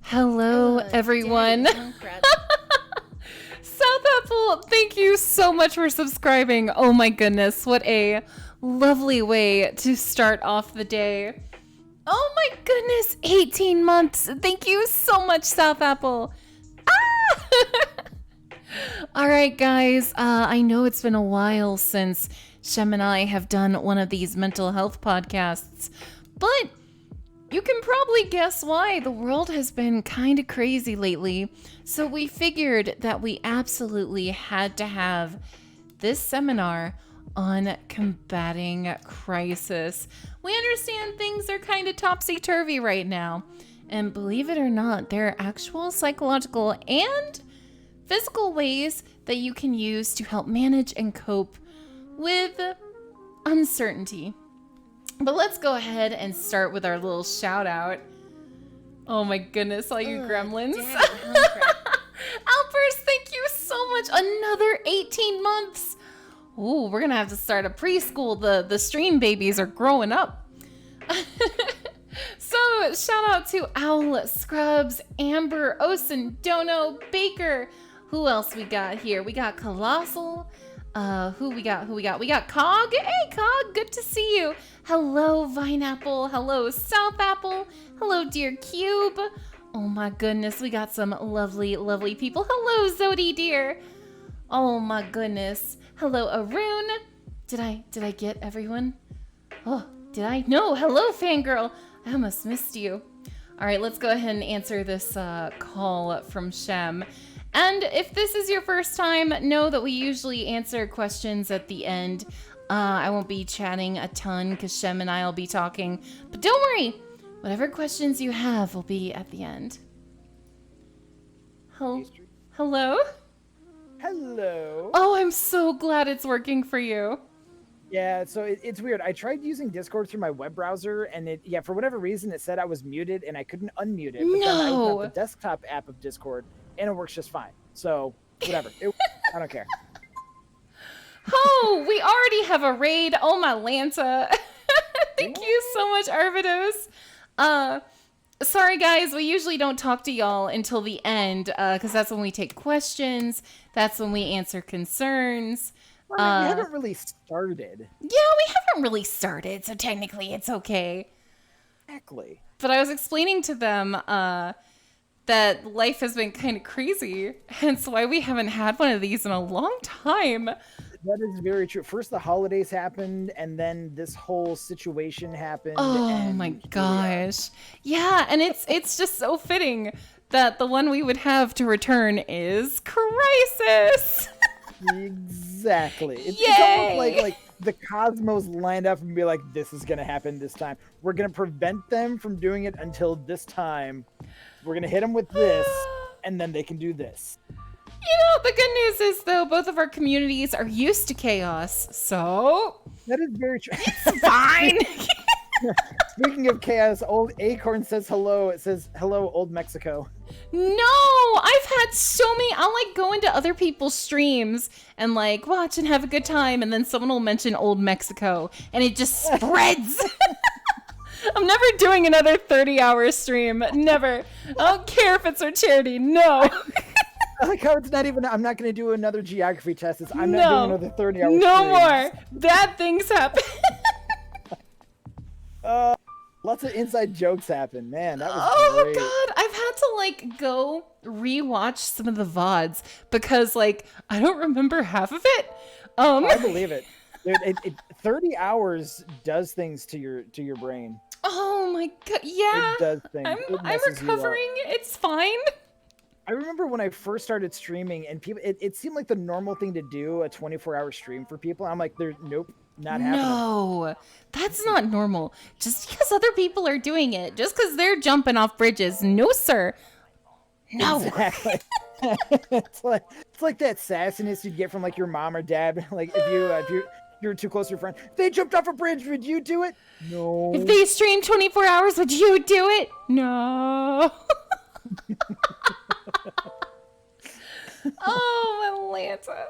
Hello, everyone. South Apple, thank you so much for subscribing. Oh my goodness, what a lovely way to start off the day. Oh my goodness, 18 months. Thank you so much, South Apple. All right, guys, I know it's been a while since Shem and I have done one of these mental health podcasts, but you can probably guess why. The world has been kind of crazy lately, so we figured that we absolutely had to have this seminar on combating crisis. We understand things are kind of topsy-turvy right now, and believe it or not, there are actual psychological and physical ways that you can use to help manage and cope with uncertainty. But let's go ahead and start with our little shout out. Oh my goodness, all you gremlins. Alpers, thank you so much. Another 18 months. Ooh, we're gonna have to start a preschool. The stream babies are growing up. So shout out to Owl, Scrubs, Amber, Osen, Dono, Baker. Who else we got here? We got Colossal. Who we got? We got Cog. Hey, Cog, good to see you. Hello, Vineapple. Hello, South Apple. Hello, Dear Cube. Oh my goodness, we got some lovely, lovely people. Hello, Zodi dear. Oh my goodness. Hello, Arun. Did I get everyone? Oh, did I? No. Hello, Fangirl. I almost missed you. All right, let's go ahead and answer this call from Shem. And if this is your first time, know that we usually answer questions at the end. I won't be chatting a ton because Shem and I will be talking. But don't worry, whatever questions you have will be at the end. Hello? Hello. Oh, I'm so glad it's working for you. Yeah, so it's weird. I tried using Discord through my web browser, and for whatever reason, it said I was muted, and I couldn't unmute it. But then I opened up the desktop app of Discord, and it works just fine. So, whatever. I don't care. Oh, we already have a raid. Oh, my Lanta. Thank you so much, Arvidos. Sorry, guys. We usually don't talk to y'all until the end, because that's when we take questions. That's when we answer concerns. Well, I mean, we haven't really started. Yeah, we haven't really started, so technically it's okay. Exactly. But I was explaining to them that life has been kind of crazy, hence why we haven't had one of these in a long time. That is very true. First, the holidays happened, and then this whole situation happened. Oh my gosh. Yeah, and it's just so fitting that the one we would have to return is Crisis. Exactly. It's almost like the cosmos lined up and be like, this is going to happen this time. We're going to prevent them from doing it until this time. We're going to hit them with this, and then they can do this. You know, the good news is, though, both of our communities are used to chaos, so... That is very true. It's fine! Speaking of chaos, old Acorn says hello. It says, hello, old Mexico. No! I've had so many... I'll, go into other people's streams and, watch and have a good time, and then someone will mention old Mexico, and it just spreads! I'm never doing another 30-hour stream. Never. I don't care if it's for charity. No. I like how it's not even, I'm not going to do another geography test. I'm not doing another 30-hour stream. No more. Bad things happen. Lots of inside jokes happen. Man, that was great. God. I've had to, go rewatch some of the VODs because, I don't remember half of it. I believe it. Dude, 30 hours does things to your brain. Oh my God. Yeah. It does things. I'm recovering. It's fine. I remember when I first started streaming and people, it seemed like the normal thing to do, a 24-hour stream for people. I'm like, nope, not happening. No, that's not normal. Just because other people are doing it, just because they're jumping off bridges. No, sir. No. Exactly. it's like that sassiness you'd get from your mom or dad. Like if you're too close to your friend. If they jumped off a bridge, would you do it? No. If they streamed 24 hours, would you do it? No. Oh, Atlanta.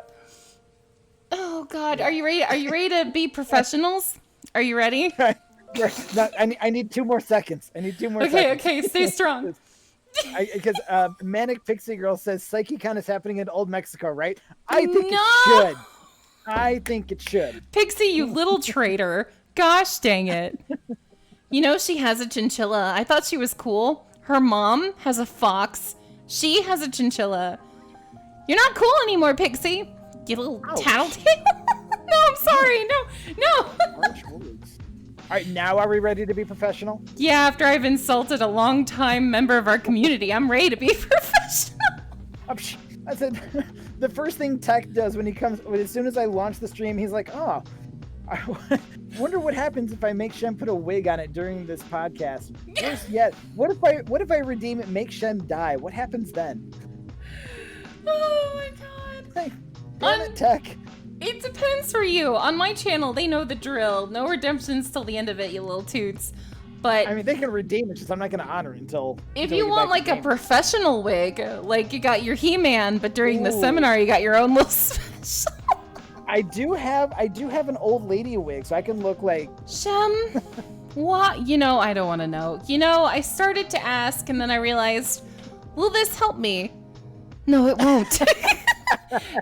Oh God, are you ready? Are you ready to be professionals? Are you ready? No, I need 2 more seconds. I need 2 more seconds. Okay, stay strong. Because Manic Pixie Girl says PsycheCon is happening in Old Mexico, right? I think No! it should. I think it should. Pixie, you little traitor. Gosh dang it. You know, she has a chinchilla. I thought she was cool. Her mom has a fox. She has a chinchilla. You're not cool anymore, Pixie. You little tattletale. No, I'm sorry. No. Harsh words. All right, now are we ready to be professional? Yeah, after I've insulted a longtime member of our community, I'm ready to be professional. I said, the first thing Tech does when he comes, as soon as I launch the stream, he's like, oh, I wonder what happens if I make Shem put a wig on it during this podcast. Worse yet, what if I redeem it, make Shem die? What happens then? Oh my god. Hey, damn it, Tech. It depends for you. On my channel, they know the drill. No redemptions till the end of it, you little toots. But I mean, they can redeem it, just I'm not going to honor it until... If you want like a professional wig, like you got your He-Man, but during the seminar you got your own little special. I do have an old lady wig, so I can look like... Shem, what? You know, I don't want to know. You know, I started to ask, and then I realized, will this help me? No, it won't.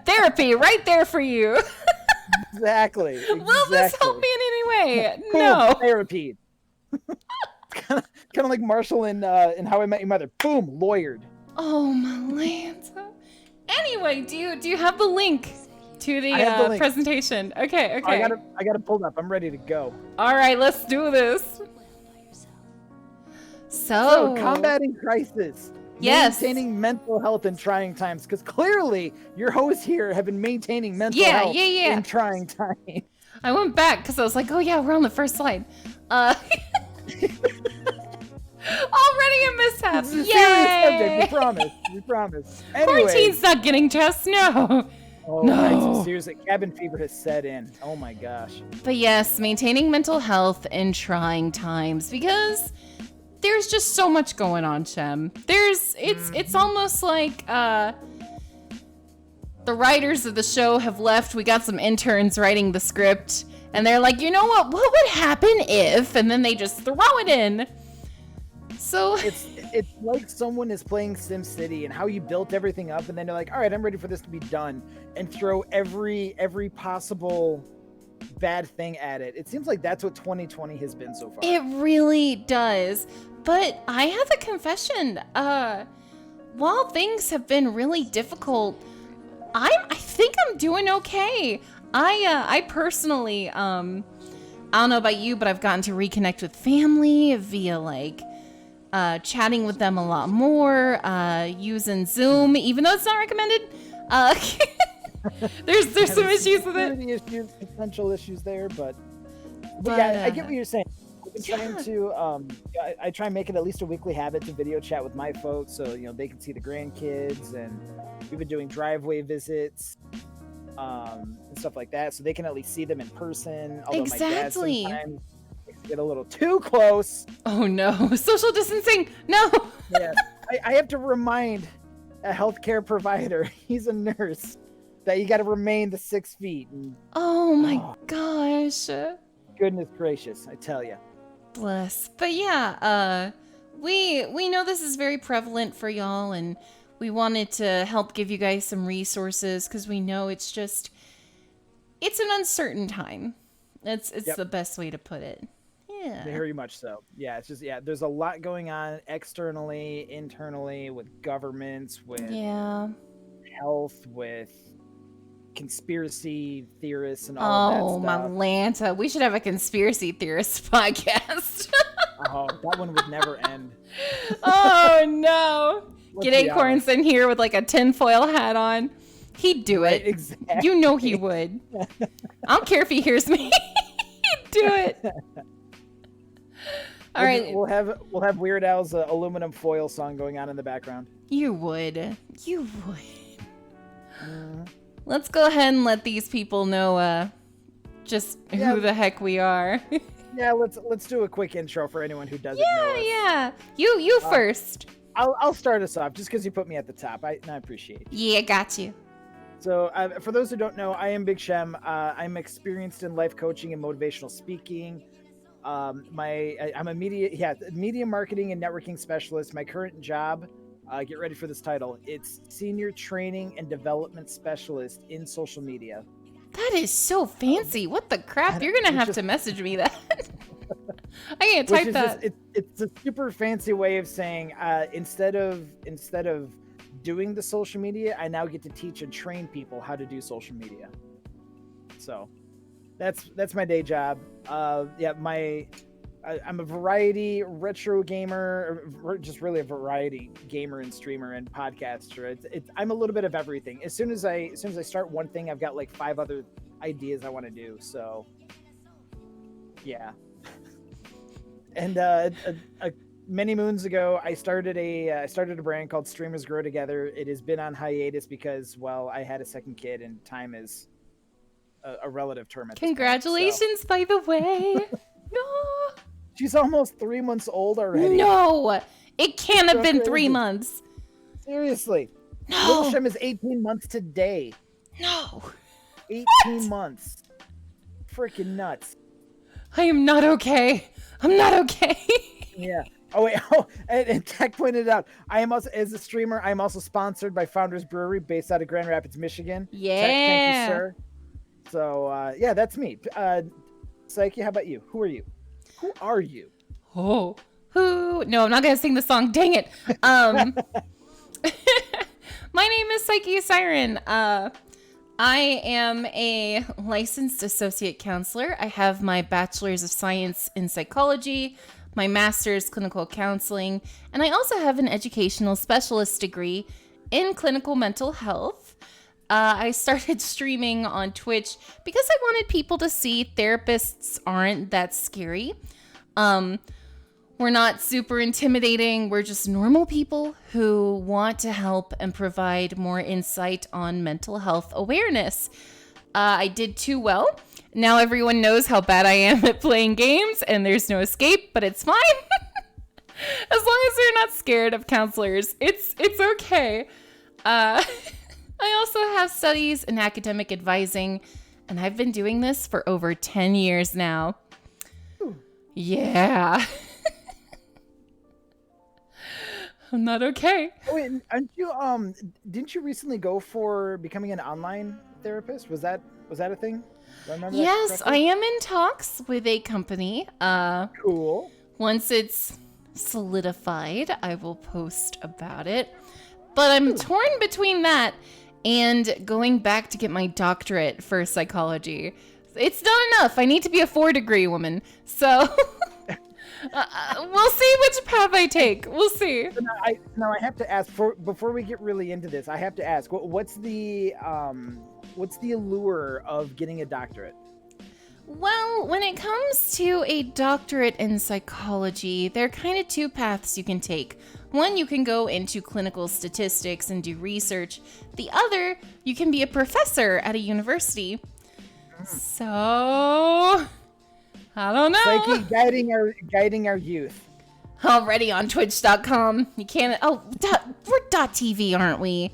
Therapy, right there for you. Exactly. Will this help me in any way? Boom, No. therapy. kind of like Marshall in How I Met Your Mother. Boom, lawyered. Oh my Lanta. Anyway, do you have the link to the presentation? Okay. I got it pulled up. I'm ready to go. All right, let's do this. So combating crisis. Yes. Maintaining mental health in trying times, because clearly your hosts here have been maintaining mental health in trying times. I went back because I was like, oh yeah, we're on the first slide. Already a mishap. This is a Yay! serious subject. We promise. Anyway. Quarantine's not getting just no. Oh, No. Seriously, cabin fever has set in. Oh my gosh. But yes, maintaining mental health in trying times, because there's just so much going on, Shem. It's almost like the writers of the show have left. We got some interns writing the script, and they're like, you know what would happen if, and then they just throw it in. So it's like someone is playing SimCity and how you built everything up, and then they're like, all right, I'm ready for this to be done, and throw every possible bad thing at it. It seems like that's what 2020 has been so far. It really does. But I have a confession. While things have been really difficult, I think I'm doing okay. I personally, I don't know about you, but I've gotten to reconnect with family via like chatting with them a lot more, using Zoom, even though it's not recommended. There's some issues with it. Potential issues there, but yeah, I get what you're saying. I've been trying to, I try and make it at least a weekly habit to video chat with my folks, so they can see the grandkids, and we've been doing driveway visits, and stuff like that, so they can at least see them in person. Although my dad sometimes get a little too close. Oh no, social distancing, no. Yeah, I have to remind a healthcare provider, he's a nurse, that you got to remain the 6 feet. And, oh my gosh. Goodness gracious, I tell you. Bless. But yeah, we know this is very prevalent for y'all, and we wanted to help give you guys some resources because we know it's an uncertain time. It's the best way to put it. Yeah. Very much so. Yeah, it's just there's a lot going on externally, internally, with governments, with health, with conspiracy theorists and all of that stuff. Oh, my Lanta. We should have a conspiracy theorist podcast. Oh, that one would never end. Oh, no. Get Acorns in here with like a tinfoil hat on. He'd do it. Exactly. You know he would. I don't care if he hears me. He'd do it. All right. We'll have Weird Al's aluminum foil song going on in the background. You would. Let's go ahead and let these people know just who the heck we are. Yeah, let's do a quick intro for anyone who doesn't know us. Yeah. You first. I'll start us off just because you put me at the top. I appreciate it. Yeah, got you. So for those who don't know, I am BigSchem. I'm experienced in life coaching and motivational speaking. I'm a media marketing and networking specialist. My current job, get ready for this title. It's senior training and development specialist in social media. That is so fancy. What the crap? You're gonna have to message me that. I can't type that. It's a super fancy way of saying instead of doing the social media, I now get to teach and train people how to do social media. So that's my day job. I'm a variety retro gamer, or just really a variety gamer and streamer and podcaster. I'm a little bit of everything. As soon as I start one thing, I've got like 5 other ideas I want to do. So yeah. And many moons ago, I started a brand called Streamers Grow Together. It has been on hiatus because, well, I had a second kid, and time is a relative term. Congratulations, by the way. No. She's almost 3 months old already. No, it can't have been 3 months. Seriously. No. Little Shem is 18 months today. No. 18 months. Freaking nuts. I am not okay. I'm not okay. Yeah. Oh wait. Oh, and Tech pointed out, I am also, as a streamer, I'm also sponsored by Founders Brewery, based out of Grand Rapids, Michigan. Yeah. Tech, thank you, sir. So yeah, that's me. Psyche, how about you? Who are you? Who are you? Oh, who? No, I'm not gonna sing the song. Dang it. My name is PsycheSiren. I am a licensed associate counselor. I have my bachelor's of science in psychology, my master's clinical counseling, and I also have an educational specialist degree in clinical mental health. I started streaming on Twitch because I wanted people to see therapists aren't that scary. We're not super intimidating. We're just normal people who want to help and provide more insight on mental health awareness. I did too well. Now everyone knows how bad I am at playing games, and there's no escape, but it's fine. As long as they're not scared of counselors, it's okay. I also have studies in academic advising, and I've been doing this for over 10 years now. Ooh. Yeah. I'm not okay. Oh, wait, aren't you didn't you recently go for becoming an online therapist? Was that a thing? Do I remember Yes, that I am in talks with a company. Cool. Once it's solidified, I will post about it. But I'm torn between that and going back to get my doctorate for psychology. It's not enough. I need to be a 4-degree woman. So we'll see which path I take. We'll see. Now I have to ask, before we get really into this, I have to ask, what's the allure of getting a doctorate? Well, when it comes to a doctorate in psychology, there are kind of 2 paths you can take. One, you can go into clinical statistics and do research. The other, you can be a professor at a university. So, I don't know. Psyche guiding our youth. Already on Twitch.com. You can't. Oh, we're .tv, aren't we?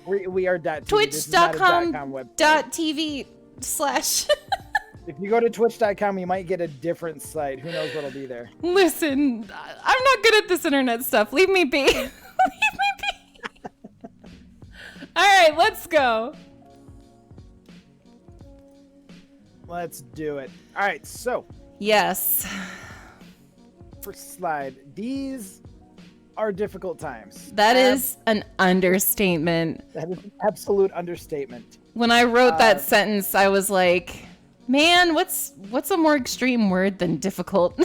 We are .tv. Twitch.com.tv/ If you go to twitch.com, you might get a different site. Who knows what'll be there? Listen, I'm not good at this internet stuff. Leave me be. Leave me be. All right, let's go. Let's do it. All right, so. Yes. First slide. These are difficult times. That is an understatement. That is an absolute understatement. When I wrote that sentence, I was like, man, what's a more extreme word than difficult?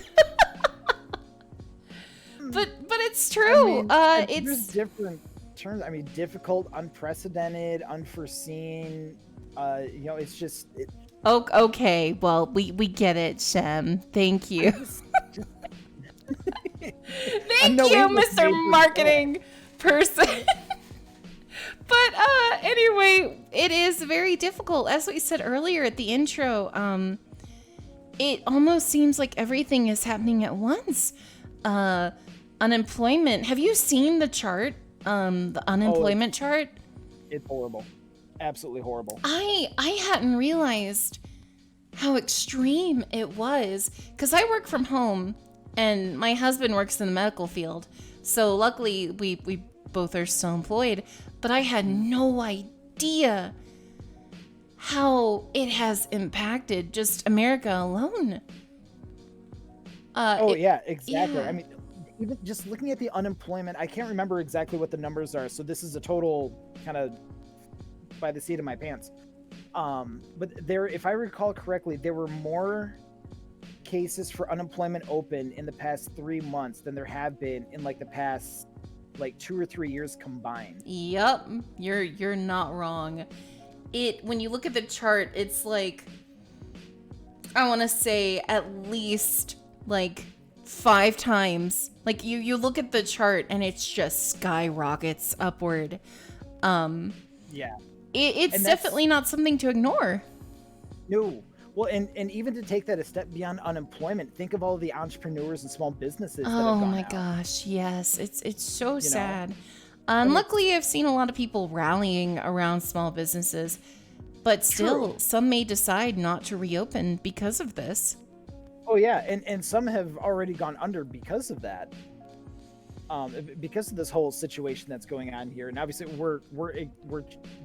but it's true. I mean, there's different terms. I mean, difficult, unprecedented, unforeseen. It's just. Oh, okay. Well, we get it, Shem. Thank you. Thank you, Mr. Marketing person. But anyway, it is very difficult. As we said earlier at the intro, it almost seems like everything is happening at once. Unemployment. Have you seen the chart? The unemployment chart? It's horrible. Absolutely horrible. I hadn't realized how extreme it was. Because I work from home and my husband works in the medical field. So luckily we both are still employed. But I had no idea how it has impacted just America alone. Yeah, exactly. Yeah. I mean, even just looking at the unemployment, I can't remember exactly what the numbers are. So this is a total kind of by the seat of my pants. But there, if I recall correctly, there were more cases for unemployment open in the past 3 months than there have been in like the past like 2 or 3 years combined. Yep, you're not wrong. When you look at the chart, it's like, I want to say at least like 5 times. Like you look at the chart and it's just skyrockets upward. Yeah. It's definitely not something to ignore. No. Well, and even to take that a step beyond unemployment, think of all the entrepreneurs and small businesses that have Oh gone my out. gosh, yes. It's so You know? sad. And luckily I've seen a lot of people rallying around small businesses, but still True. some may decide not to reopen because of this. Oh yeah, and some have already gone under because of that. Because of this whole situation that's going on here, and obviously we're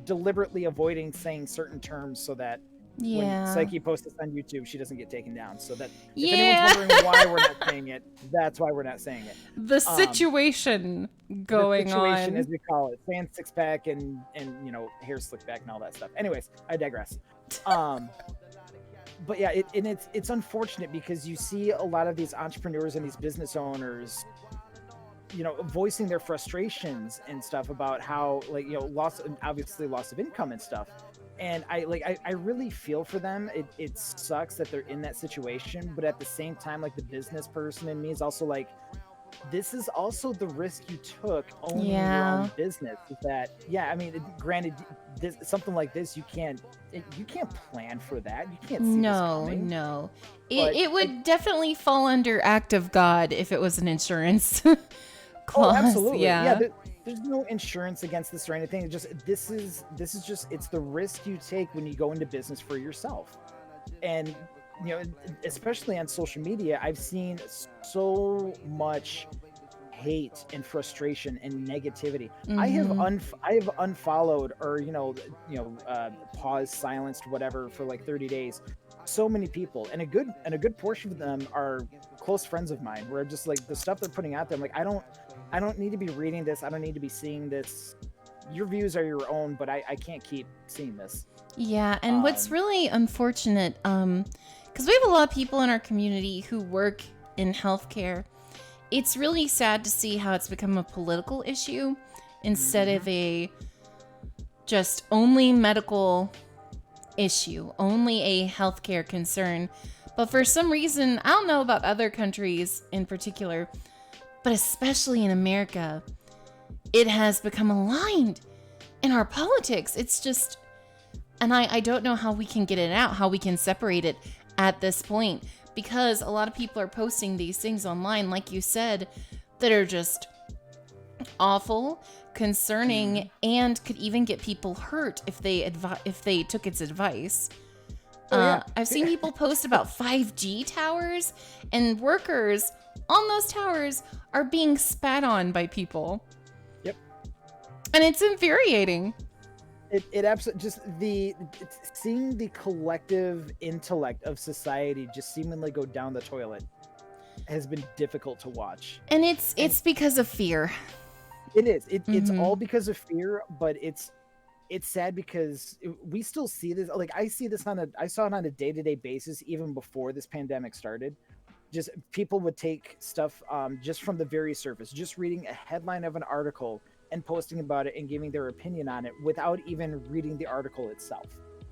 deliberately avoiding saying certain terms so that when Psyche posts this on YouTube, she doesn't get taken down. So that if anyone's wondering why we're not saying it, that's why we're not saying it. The situation going on, as we call it, fan six pack and hair slick back and all that stuff. Anyways, I digress. But yeah, it's unfortunate because you see a lot of these entrepreneurs and these business owners, voicing their frustrations and stuff about how loss of income and stuff. And I really feel for them. It sucks that they're in that situation, but at the same time, like the business person in me is also like, this is also the risk you took owning your own business. Is that I mean, granted, something like this you can't plan for that. You can't see this coming. No. It would definitely fall under act of God if it was an insurance clause. Oh, absolutely. Yeah. There's no insurance against this or anything. This is just it's the risk you take when you go into business for yourself. And especially on social media, I've seen so much hate and frustration and negativity. I have unfollowed or paused, silenced, whatever for like 30 days. So many people, and a good portion of them are close friends of mine. Where just like the stuff they're putting out there, I'm like, I don't need to be reading this. I don't need to be seeing this. Your views are your own, but I can't keep seeing this. Yeah, and what's really unfortunate, because we have a lot of people in our community who work in healthcare, it's really sad to see how it's become a political issue instead of a just only medical issue, only a healthcare concern. But for some reason, I don't know about other countries in particular, but especially in America, it has become aligned in our politics. It's just, and I don't know how we can get it out, how we can separate it at this point, because a lot of people are posting these things online, like you said, that are just awful, concerning, and could even get people hurt if they took its advice. I've seen people post about 5G towers, and workers on those towers are being spat on by people. Yep. And it's infuriating. It absolutely just seeing the collective intellect of society just seemingly go down the toilet has been difficult to watch. And it's because of fear. It is. It's all because of fear, but it's sad because we still see this. Like I saw it on a day-to-day basis even before this pandemic started. Just people would take stuff just from the very surface, just reading a headline of an article and posting about it and giving their opinion on it without even reading the article itself.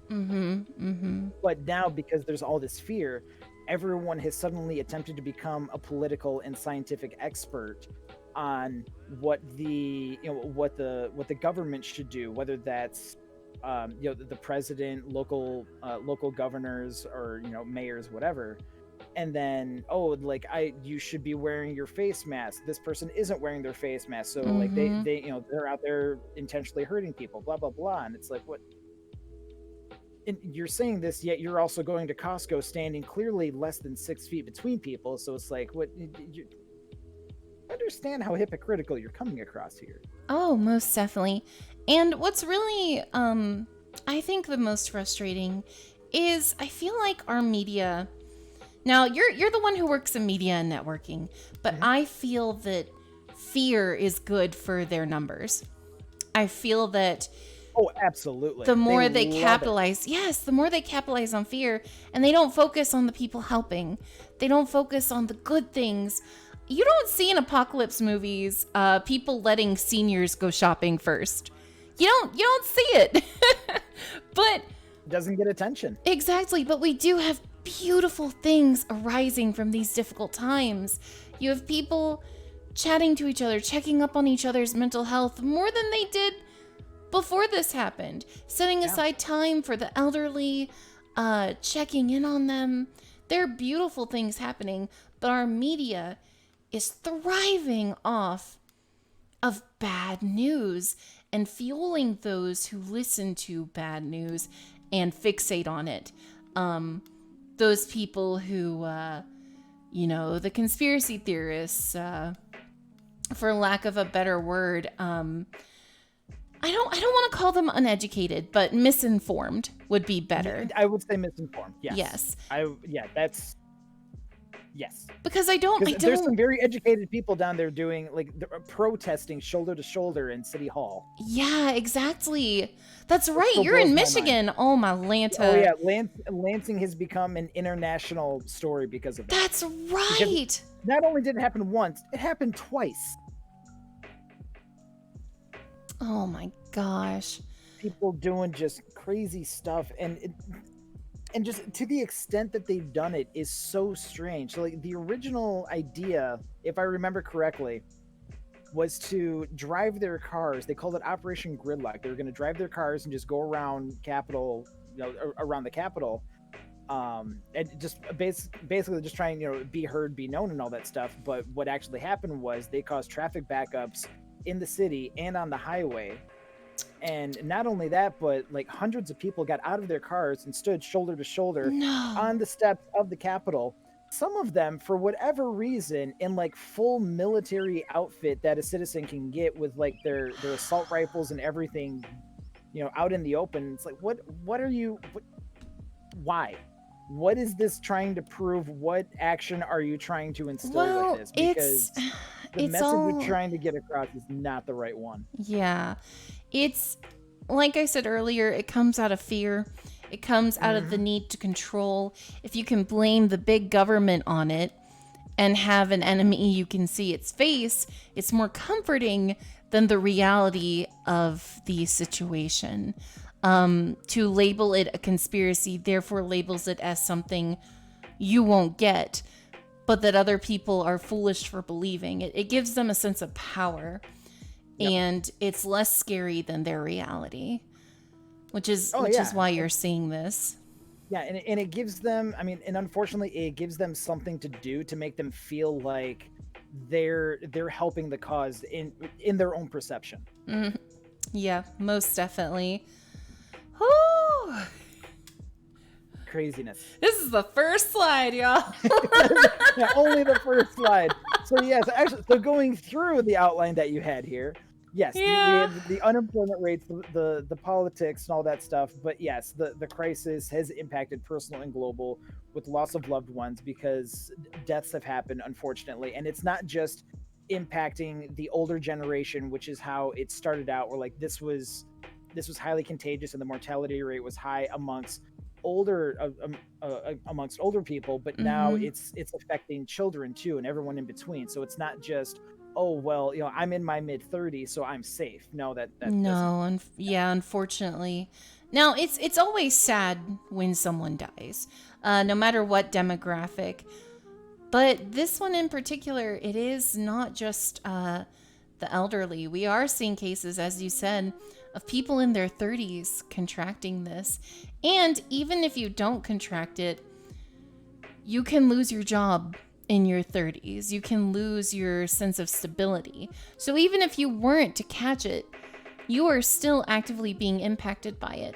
But now, because there's all this fear, everyone has suddenly attempted to become a political and scientific expert on what the government should do, whether that's the president, local governors, or mayors, whatever. And then you should be wearing your face mask. This person isn't wearing their face mask, so like they're out there intentionally hurting people, blah blah blah. And it's like, what and you're saying this, yet you're also going to Costco standing clearly less than 6 feet between people. So it's like, what? You understand how hypocritical you're coming across here. Oh, most definitely. And what's really, I think the most frustrating is I feel like our media. Now, you're the one who works in media and networking, but I feel that fear is good for their numbers. I feel that Oh, absolutely. the more they love it. capitalize, yes, the more they capitalize on fear, and they don't focus on the people helping. They don't focus on the good things. You don't see in apocalypse movies people letting seniors go shopping first. You don't see it. But It doesn't get attention. exactly, but we do have beautiful things arising from these difficult times. You have people chatting to each other, checking up on each other's mental health more than they did before this happened, setting aside time for the elderly, checking in on them. There are beautiful things happening, but our media is thriving off of bad news and fueling those who listen to bad news and fixate on it. Those people who, the conspiracy theorists, for lack of a better word, I don't want to call them uneducated, but misinformed would be better. I would say misinformed. Yes. Yes. Yes. Because I don't. There's some very educated people down there doing protesting shoulder to shoulder in City Hall. Yeah, exactly. That's right. You're in Michigan. Oh my Lanta. Oh yeah, Lansing has become an international story because of that. That's right. Because not only did it happen once, it happened twice. Oh my gosh. People doing just crazy stuff, and just to the extent that they've done it is so strange. So like the original idea, if I remember correctly, was to drive their cars. They called it Operation Gridlock. They were going to drive their cars and just go around around the Capitol, and just basically just trying, be heard, be known, and all that stuff. But what actually happened was they caused traffic backups in the city and on the highway. And not only that, but like hundreds of people got out of their cars and stood shoulder to shoulder on the steps of the Capitol. Some of them, for whatever reason, in like full military outfit that a citizen can get, with like their assault rifles and everything, out in the open. It's like, what are you? Why? What is this trying to prove? What action are you trying to instill with this? Because the message you're trying to get across is not the right one. Yeah. It's, like I said earlier, it comes out of fear. It comes out of the need to control. If you can blame the big government on it and have an enemy you can see its face, it's more comforting than the reality of the situation. To label it a conspiracy, therefore labels it as something you won't get, but that other people are foolish for believing. It gives them a sense of power. Yep. And it's less scary than their reality, which is why you're seeing this. Yeah, and it gives them, and unfortunately, it gives them something to do to make them feel like they're helping the cause in their own perception. Mm-hmm. Yeah, most definitely. Whew. Craziness. This is the first slide, y'all. Yeah, only the first slide. So yes, actually, so going through the outline that you had here, yes, we have the unemployment rates, the politics and all that stuff. But yes, the crisis has impacted personal and global, with loss of loved ones, because deaths have happened, unfortunately. And it's not just impacting the older generation, which is how it started out, where like this was highly contagious and the mortality rate was high amongst older people, but now it's affecting children too, and everyone in between. So it's not just, oh well, I'm in my mid-30s, so I'm safe. No, that no, unfortunately. Now it's always sad when someone dies, no matter what demographic. But this one in particular, it is not just the elderly. We are seeing cases, as you said, of people in their 30s contracting this. And even if you don't contract it, you can lose your job in your 30s. You can lose your sense of stability. So even if you weren't to catch it, you are still actively being impacted by it.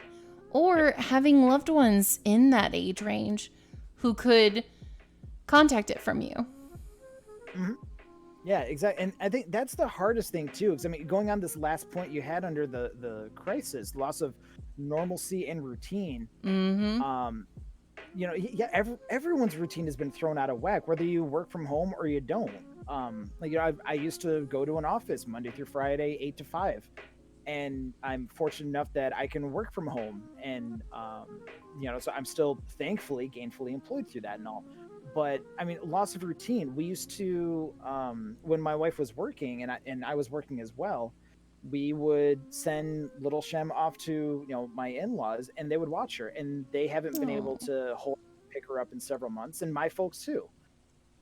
or having loved ones in that age range who could contact it from you. Mm-hmm. Yeah, exactly. And I think that's the hardest thing too, because I mean, going on this last point you had under the crisis, loss of normalcy and routine. Mm-hmm. You know, yeah, everyone's routine has been thrown out of whack, whether you work from home or you don't. Like, you know, I used to go to an office Monday through Friday, 8 to 5, and I'm fortunate enough that I can work from home, and you know, so I'm still thankfully gainfully employed through that and all. But I mean, loss of routine. We used to, when my wife was working and I was working as well, we would send little Shem off to, you know, my in-laws, and they would watch her, and they haven't been able to pick her up in several months, and my folks too.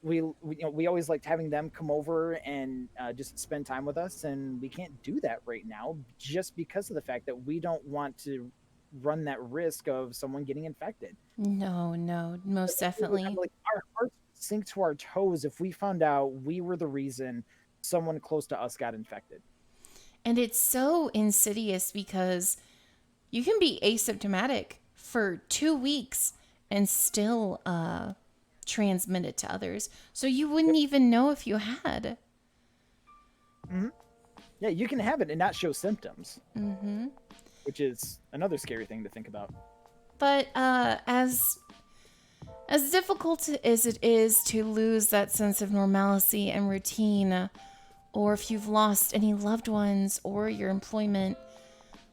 You know, we always liked having them come over and just spend time with us, and we can't do that right now just because of the fact that we don't want to run that risk of someone getting infected. No, most definitely. Like, our hearts sink to our toes if we found out we were the reason someone close to us got infected. And it's so insidious because you can be asymptomatic for 2 weeks and still transmit it to others. So you wouldn't even know if you had. Mm-hmm. Yeah, you can have it and not show symptoms. Mm-hmm. Which is another scary thing to think about. But as difficult as it is to lose that sense of normalcy and routine, or if you've lost any loved ones or your employment,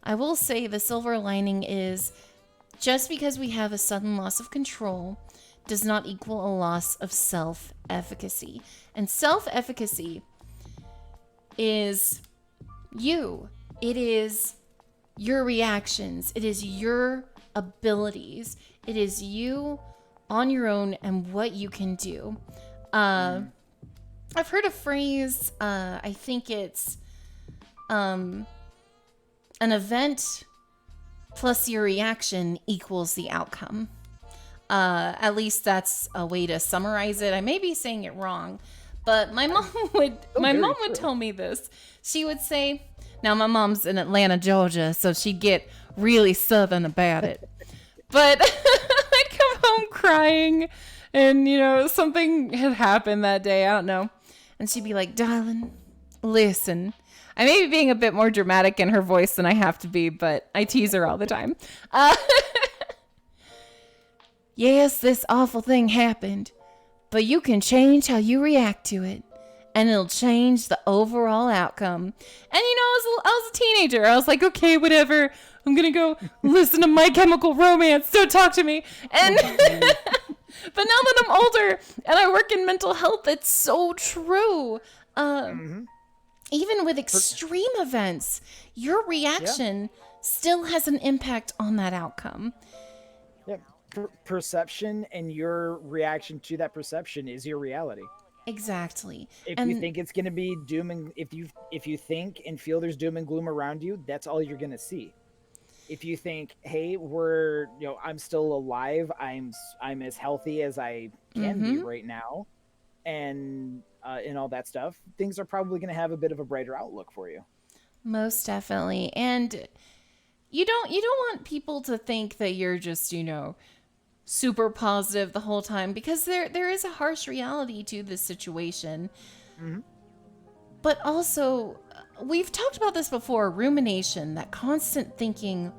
I will say the silver lining is just because we have a sudden loss of control does not equal a loss of self-efficacy. And self-efficacy is you. It is your reactions. It is your abilities. It is you on your own and what you can do. I've heard a phrase, I think it's an event plus your reaction equals the outcome. At least that's a way to summarize it. I may be saying it wrong, but my mom would tell me this. She would say, now my mom's in Atlanta, Georgia, so she'd get really southern about it. But I'd come home crying, and, you know, something had happened that day. I don't know. And she'd be like, darling, listen. I may be being a bit more dramatic in her voice than I have to be, but I tease her all the time. Yes, this awful thing happened, but you can change how you react to it, and it'll change the overall outcome. And, you know, I was a teenager. I was like, okay, whatever. I'm going to go listen to My Chemical Romance. Don't talk to me. And but now that I'm older and I work in mental health, it's so true. Even with extreme events, your reaction still has an impact on that outcome. Yeah. Perception and your reaction to that perception is your reality. Exactly. If you think it's going to be doom, and if you think and feel there's doom and gloom around you, that's all you're going to see. If you think, hey, I'm still alive, I'm as healthy as I can be right now, and all that stuff, things are probably going to have a bit of a brighter outlook for you. Most definitely. And you don't want people to think that you're just, you know, super positive the whole time, because there is a harsh reality to this situation. But also, we've talked about this before, rumination, that constant thinking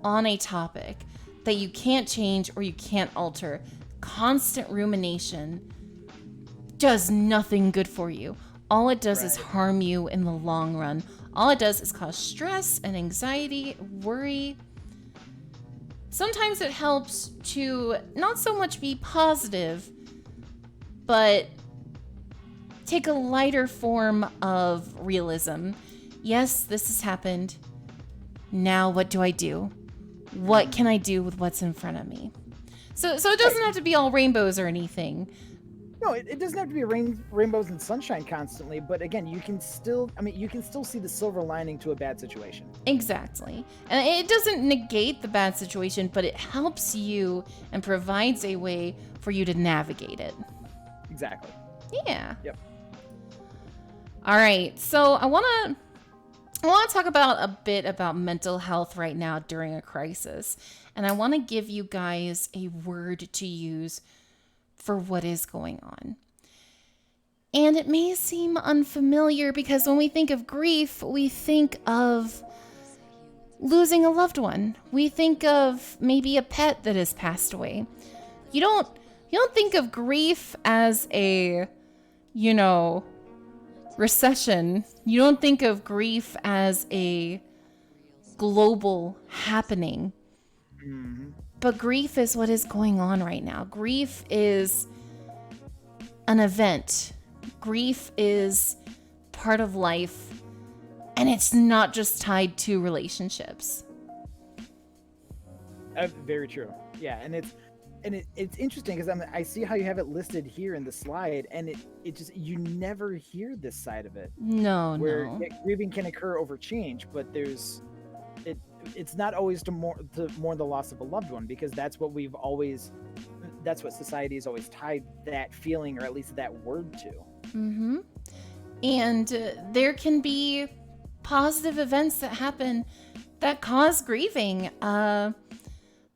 on a topic that you can't change or you can't alter. Constant rumination does nothing good for you. All it does is harm you in the long run. All it does is cause stress and anxiety, worry. Sometimes it helps to not so much be positive, but take a lighter form of realism. Yes, this has happened. Now what do I do? What can I do with what's in front of me? So it doesn't have to be all rainbows or anything. No, it doesn't have to be rainbows and sunshine constantly, but again, you can still see the silver lining to a bad situation. Exactly. And it doesn't negate the bad situation, but it helps you and provides a way for you to navigate it. Exactly. Yeah. Yep. All right. So I want I want to talk about a bit about mental health right now during a crisis. And I want to give you guys a word to use for what is going on. And it may seem unfamiliar because when we think of grief, we think of losing a loved one. We think of maybe a pet that has passed away. You don't think of grief as a, recession. You don't think of grief as a global happening. Mm-hmm. But grief is what is going on right now. Grief is an event. Grief is part of life, and it's not just tied to relationships. Very true. Yeah, and it's interesting because I see how you have it listed here in the slide, and it just, you never hear this side of it. No. Grieving can occur over change, but it's not always to mourn the loss of a loved one, because that's what society has always tied that feeling, or at least that word, to. Mm-hmm. And there can be positive events that happen that cause grieving.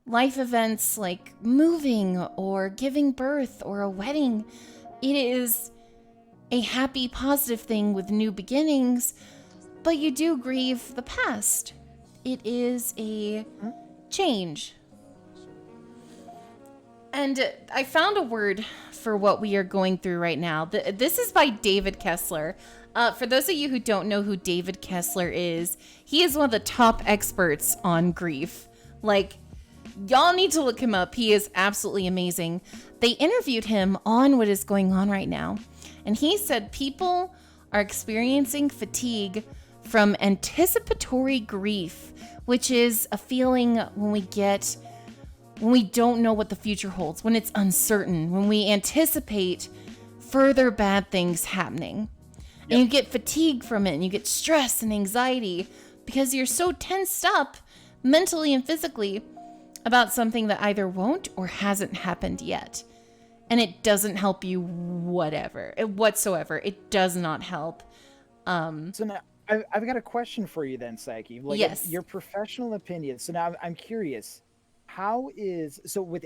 Life events like moving or giving birth or a wedding. It is a happy, positive thing with new beginnings, but you do grieve the past. It is a change. And I found a word for what we are going through right now. This is by David Kessler. For those of you who don't know who David Kessler is, he is one of the top experts on grief. Like, y'all need to look him up. He is absolutely amazing. They interviewed him on what is going on right now. And he said people are experiencing fatigue from anticipatory grief, which is a feeling when we don't know what the future holds, when it's uncertain, when we anticipate further bad things happening. Yep. And you get fatigue from it, and you get stress and anxiety because you're so tensed up mentally and physically about something that either won't or hasn't happened yet. And it doesn't help you whatsoever. It does not help. So now I've got a question for you then, Psyche. Like, yes. Your professional opinion. So now I'm curious. With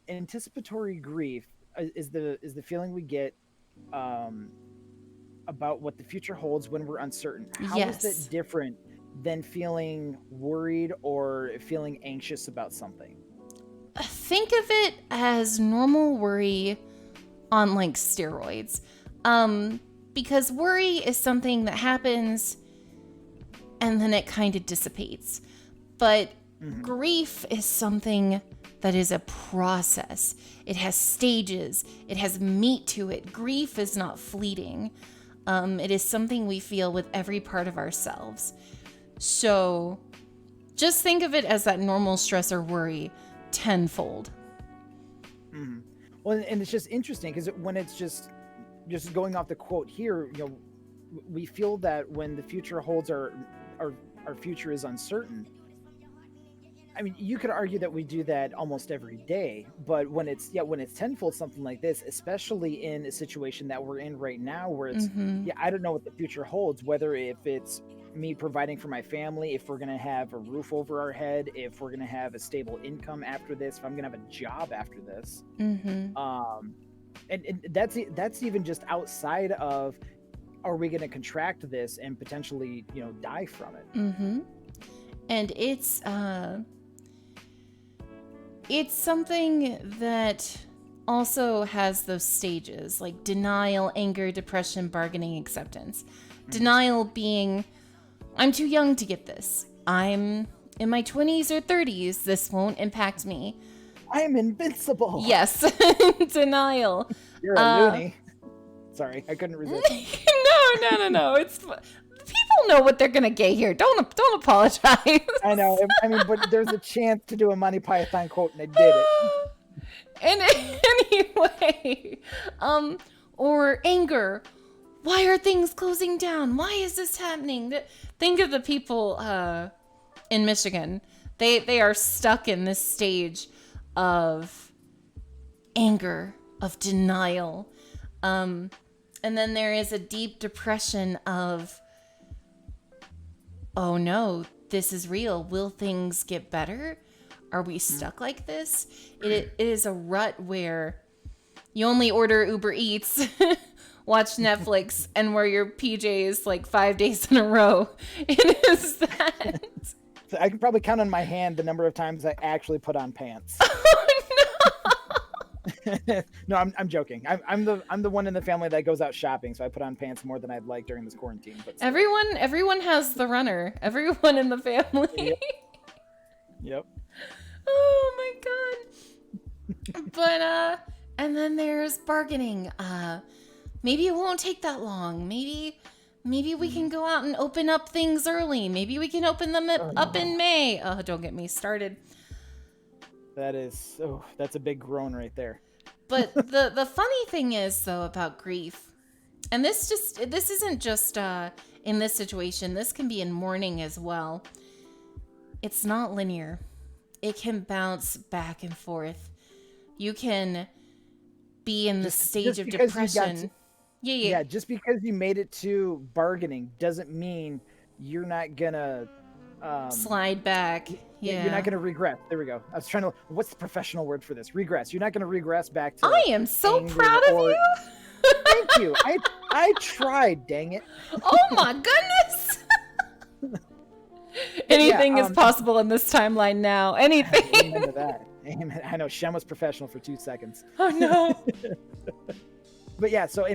anticipatory grief is the feeling we get about what the future holds when we're uncertain. How is that different than feeling worried or feeling anxious about something? Think of it as normal worry on like steroids. Because worry is something that happens and then it kind of dissipates. But grief is something that is a process. It has stages. It has meat to it. Grief is not fleeting. It is something we feel with every part of ourselves. So just think of it as that normal stress or worry tenfold. Mm-hmm. Well, and it's just interesting because when it's just going off the quote here, we feel that when the future holds our future is uncertain. I mean, you could argue that we do that almost every day, but when it's tenfold something like this, especially in a situation that we're in right now, where it's I don't know what the future holds, whether if it's me providing for my family, if we're gonna have a roof over our head, if we're gonna have a stable income after this, if I'm gonna have a job after this, and that's even just outside of, are we gonna contract this and potentially die from it? And it's something that also has those stages, like denial, anger, depression, bargaining, acceptance. Denial being, I'm too young to get this. I'm in my 20s or 30s. This won't impact me. I am invincible. Yes. Denial. You're a loony. Sorry, I couldn't resist. No. It's people know what they're gonna get here. Don't apologize. I know. I mean, but there's a chance to do a Monty Python quote, and I did it. And anyway, or anger. Why are things closing down? Why is this happening? Think of the people in Michigan. They are stuck in this stage of anger, of denial. And then there is a deep depression of oh no, this is real. Will things get better? Are we stuck like this? It is a rut where you only order Uber Eats, watch Netflix, and wear your PJs like 5 days in a row. It is that. So I can probably count on my hand the number of times I actually put on pants. No, I'm joking. I'm the one in the family that goes out shopping, so I put on pants more than I'd like during this quarantine. But still. Everyone has the runner. Everyone in the family. Yep. Oh my god. But and then there's bargaining. Maybe it won't take that long. Maybe we can go out and open up things early. Maybe we can open them up in May. Oh, don't get me started. That's a big groan right there. But the funny thing is though about grief, and this isn't just in this situation. This can be in mourning as well. It's not linear. It can bounce back and forth. You can be in the stage of depression. Yeah. Just because you made it to bargaining doesn't mean you're not gonna slide back. Yeah. You're not gonna regress. There we go. I was trying to. What's the professional word for this? Regress. You're not gonna regress back to. I am so proud of you. Thank you. I tried. Dang it. Oh my goodness. Anything is possible in this timeline now. Anything. Amen to that. Amen. I know Shem was professional for 2 seconds. Oh no. But yeah, so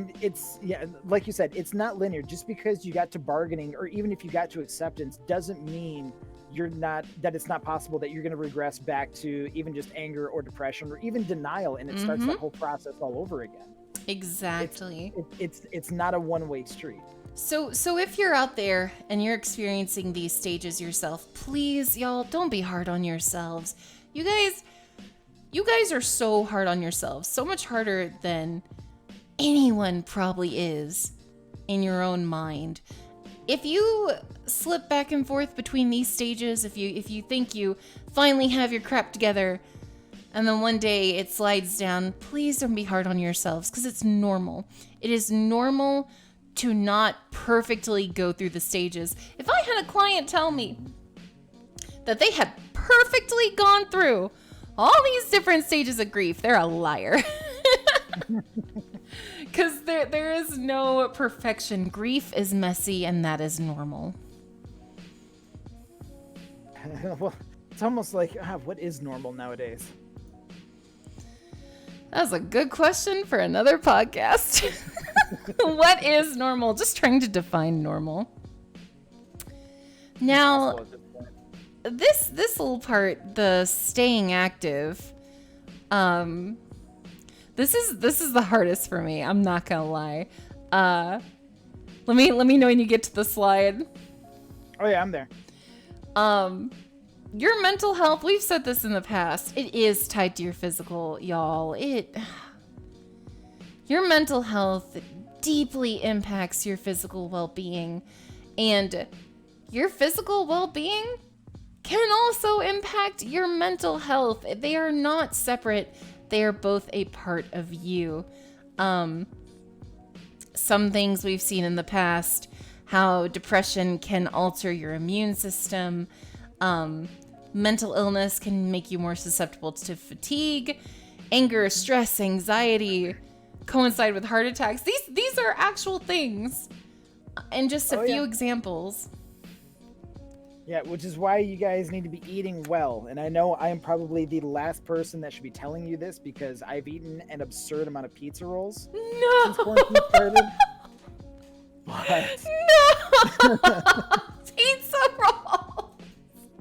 like you said, it's not linear. Just because you got to bargaining, or even if you got to acceptance, doesn't mean that it's not possible that you're going to regress back to even just anger or depression or even denial, and it starts that whole process all over again. Exactly. It's not a one-way street. So if you're out there and you're experiencing these stages yourself, please, y'all, don't be hard on yourselves. You guys are so hard on yourselves, so much harder than anyone probably is in your own mind. If you slip back and forth between these stages, if you think you finally have your crap together and then one day it slides down, please don't be hard on yourselves, because it's normal. It is normal to not perfectly go through the stages. If I had a client tell me that they had perfectly gone through all these different stages of grief, they're a liar. Because there is no perfection. Grief is messy, and that is normal. Well, it's almost like, what is normal nowadays? That's a good question for another podcast. What is normal? Just trying to define normal. Now, this little part, the staying active, this is the hardest for me. I'm not gonna lie. Let me know when you get to the slide. Oh yeah, I'm there. Your mental health, we've said this in the past, it is tied to your physical, y'all. Your mental health deeply impacts your physical well-being, and your physical well-being can also impact your mental health. They are not separate. They are both a part of you. Some things we've seen in the past, how depression can alter your immune system. Mental illness can make you more susceptible to fatigue, anger, stress, anxiety, coincide with heart attacks. These are actual things, and just a few examples. Yeah, which is why you guys need to be eating well. And I know I am probably the last person that should be telling you this, because I've eaten an absurd amount of pizza rolls since quarantine started. But... No! Pizza rolls!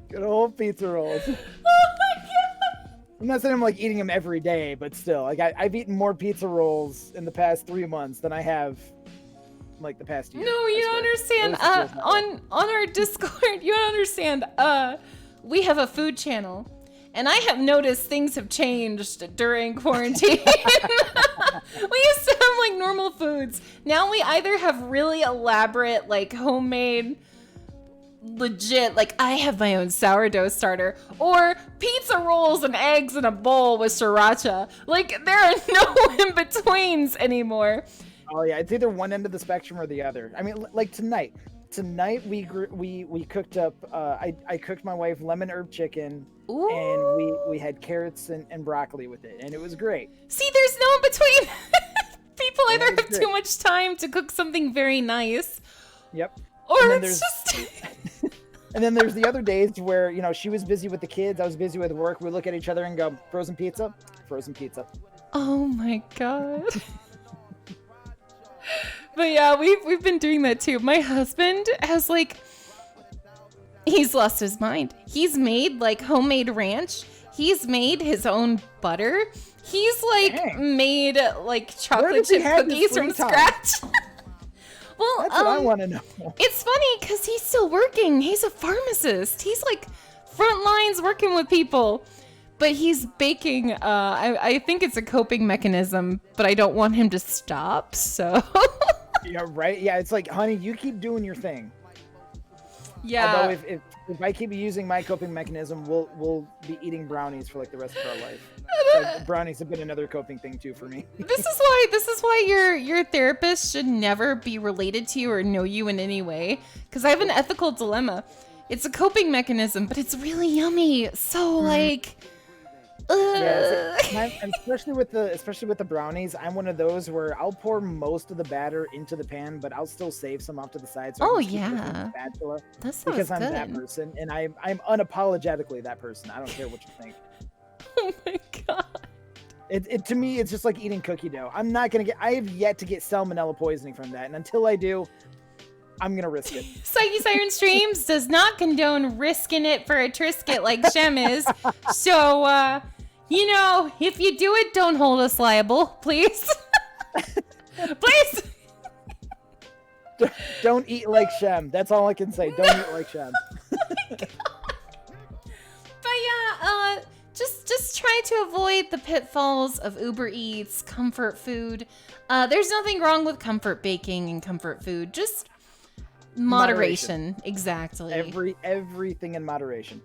Good old pizza rolls. Oh my god! I'm not saying I'm like eating them every day, but still, like I've eaten more pizza rolls in the past 3 months than I have like the past year. No, you don't understand. On our Discord, you don't understand. We have a food channel, and I have noticed things have changed during quarantine. We used to have like normal foods. Now we either have really elaborate, like homemade, legit, like I have my own sourdough starter, or pizza rolls and eggs in a bowl with sriracha. Like there are no in-betweens anymore. Oh yeah, it's either one end of the spectrum or the other. I mean, like tonight, Tonight we cooked up. I cooked my wife lemon herb chicken, Ooh. and we had carrots and broccoli with it, and it was great. See, there's no in between. People Yeah, either it was have great. too much time to cook something very nice, Yep. or And then it's just. And then there's the other days where, you know, she was busy with the kids, I was busy with work. We look at each other and go, frozen pizza, frozen pizza. Oh my god. But yeah, we've been doing that too. My husband has he's lost his mind. He's made homemade ranch. He's made his own butter. He's Dang. made Where chocolate does he chip have his cookies free from time? scratch. Well, That's what I want to know. it's funny because he's still working. He's a pharmacist. He's front lines working with people. But he's baking. I think it's a coping mechanism, but I don't want him to stop. So. Yeah, right. Yeah, it's like, honey, you keep doing your thing. Yeah. Although if I keep using my coping mechanism, we'll be eating brownies for the rest of our life. So brownies have been another coping thing too for me. This is why your therapist should never be related to you or know you in any way. Because I have an ethical dilemma. It's a coping mechanism, but it's really yummy. So Yeah, and especially with the brownies, I'm one of those where I'll pour most of the batter into the pan, but I'll still save some off to the side. So I can keep working with the spatula, that sounds because I'm good. that person, and I'm unapologetically that person. I don't care what you think. Oh my god. It to me, it's just like eating cookie dough. I have yet to get salmonella poisoning from that, and until I do, I'm gonna risk it. PsycheSiren Streams does not condone risking it for a Trisket like Shem is. So, if you do it, don't hold us liable, please. Please. Don't eat like Shem. That's all I can say. Don't eat like Shem. But yeah, just try to avoid the pitfalls of Uber Eats, comfort food. There's nothing wrong with comfort baking and comfort food. Just moderation. Exactly. Everything in moderation.